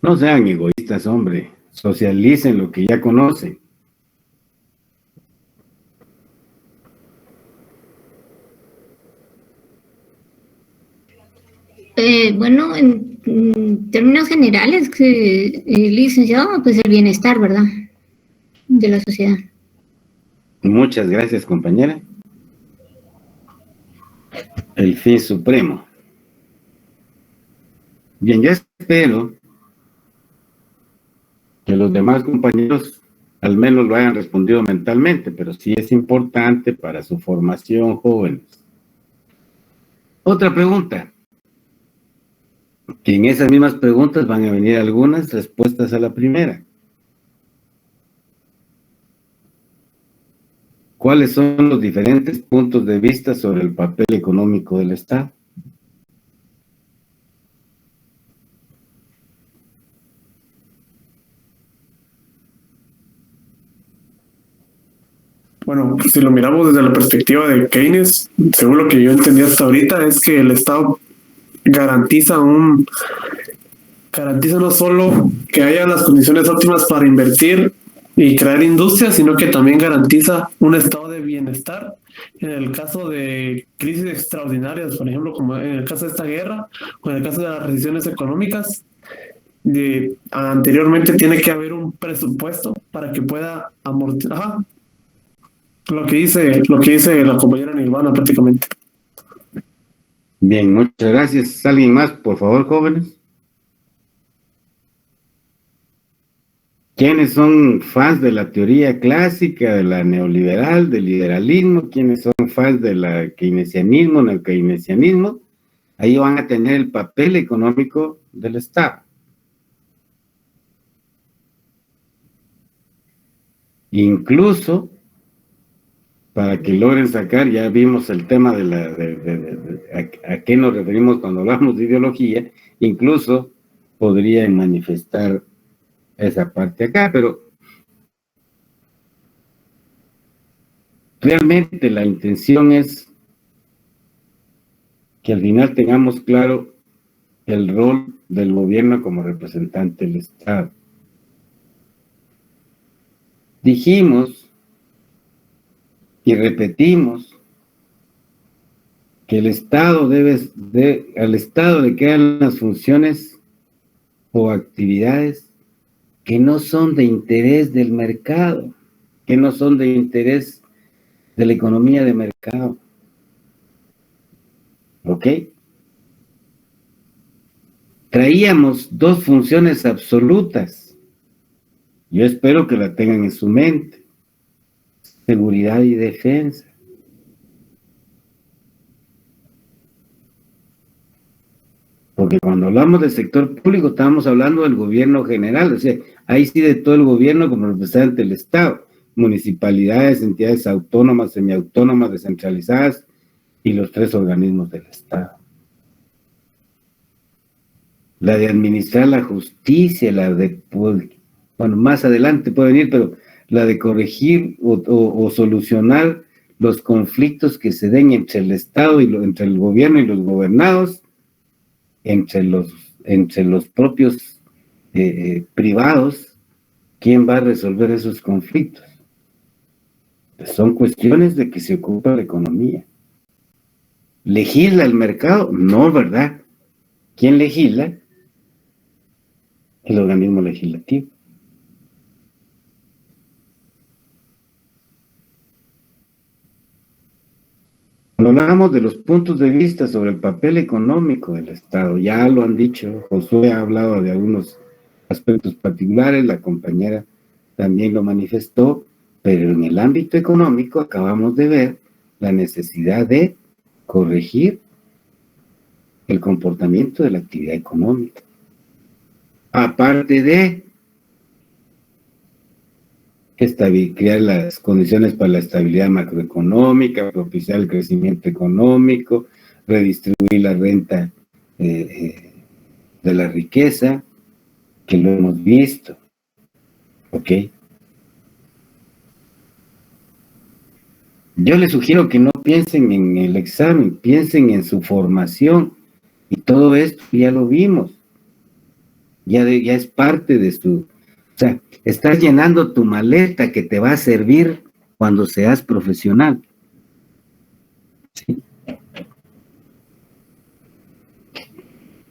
No sean egoístas, hombre. Socialicen lo que ya conocen. Bueno, en términos generales, licenciado, pues el bienestar, ¿verdad? De la sociedad. Muchas gracias, compañera. El fin supremo. Bien, ya espero que los demás compañeros al menos lo hayan respondido mentalmente, pero sí es importante para su formación, jóvenes. Otra pregunta. Que en esas mismas preguntas van a venir algunas respuestas a la primera. ¿Cuáles son los diferentes puntos de vista sobre el papel económico del Estado? Bueno, si lo miramos desde la perspectiva de Keynes, según lo que yo entendí hasta ahorita, es que el Estado garantiza no solo que haya las condiciones óptimas para invertir y crear industria, sino que también garantiza un estado de bienestar en el caso de crisis extraordinarias, por ejemplo, como en el caso de esta guerra o en el caso de las recesiones económicas. Anteriormente tiene que haber un presupuesto para que pueda amortizar lo que dice la compañera Nirvana prácticamente. Bien, muchas gracias. ¿Alguien más, por favor, jóvenes? ¿Quiénes son fans de la teoría clásica, de la neoliberal, del liberalismo? ¿Quiénes son fans del keynesianismo, neokeynesianismo? Ahí van a tener el papel económico del Estado. Incluso, para que logren sacar, ya vimos el tema de a qué nos referimos cuando hablamos de ideología, incluso podrían manifestar esa parte acá, pero realmente la intención es que al final tengamos claro el rol del gobierno como representante del Estado. Dijimos y repetimos que el Estado al Estado le quedan las funciones o actividades que no son de interés del mercado, que no son de interés de la economía de mercado. ¿Ok? Traíamos dos funciones absolutas. Yo espero que la tengan en su mente. Seguridad y defensa. Porque cuando hablamos del sector público estamos hablando del gobierno general, o sea, ahí sí de todo el gobierno como representante del Estado, municipalidades, entidades autónomas, semiautónomas, descentralizadas y los 3 organismos del Estado. La de administrar la justicia, la de, bueno, más adelante puede venir, pero la de corregir o solucionar los conflictos que se den entre el Estado y entre el gobierno y los gobernados, entre los propios privados. ¿Quién va a resolver esos conflictos? Pues son cuestiones de que se ocupa la economía. ¿Legisla el mercado? No, ¿verdad? ¿Quién legisla? El organismo legislativo. Cuando hablamos de los puntos de vista sobre el papel económico del Estado, ya lo han dicho, Josué ha hablado de algunos aspectos particulares, la compañera también lo manifestó, pero en el ámbito económico acabamos de ver la necesidad de corregir el comportamiento de la actividad económica. Aparte de crear las condiciones para la estabilidad macroeconómica, propiciar el crecimiento económico, redistribuir la renta de la riqueza, que lo hemos visto. ¿Ok? Yo les sugiero que no piensen en el examen, piensen en su formación, y todo esto ya lo vimos. Ya es parte de su... O sea, estás llenando tu maleta que te va a servir cuando seas profesional. ¿Sí?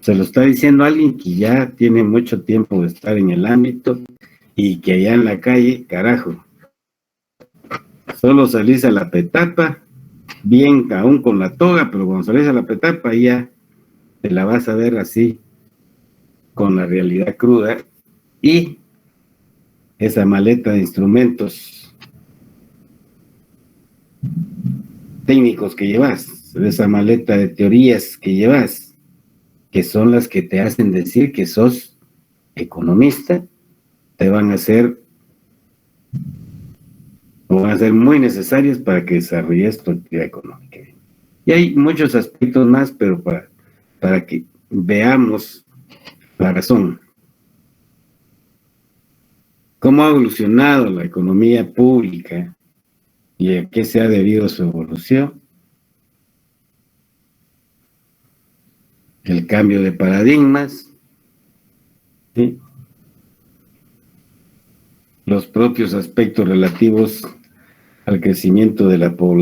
Se lo está diciendo alguien que ya tiene mucho tiempo de estar en el ámbito y que allá en la calle, carajo, solo salís a la petapa, bien aún con la toga, pero cuando salís a la petapa ya te la vas a ver así, con la realidad cruda, y esa maleta de instrumentos técnicos que llevas, esa maleta de teorías que llevas, que son las que te hacen decir que sos economista, van a ser muy necesarias para que desarrolles tu actividad económica. Y hay muchos aspectos más, pero para que veamos la razón. ¿Cómo ha evolucionado la economía pública y a qué se ha debido su evolución, el cambio de paradigmas, ¿sí? Los propios aspectos relativos al crecimiento de la población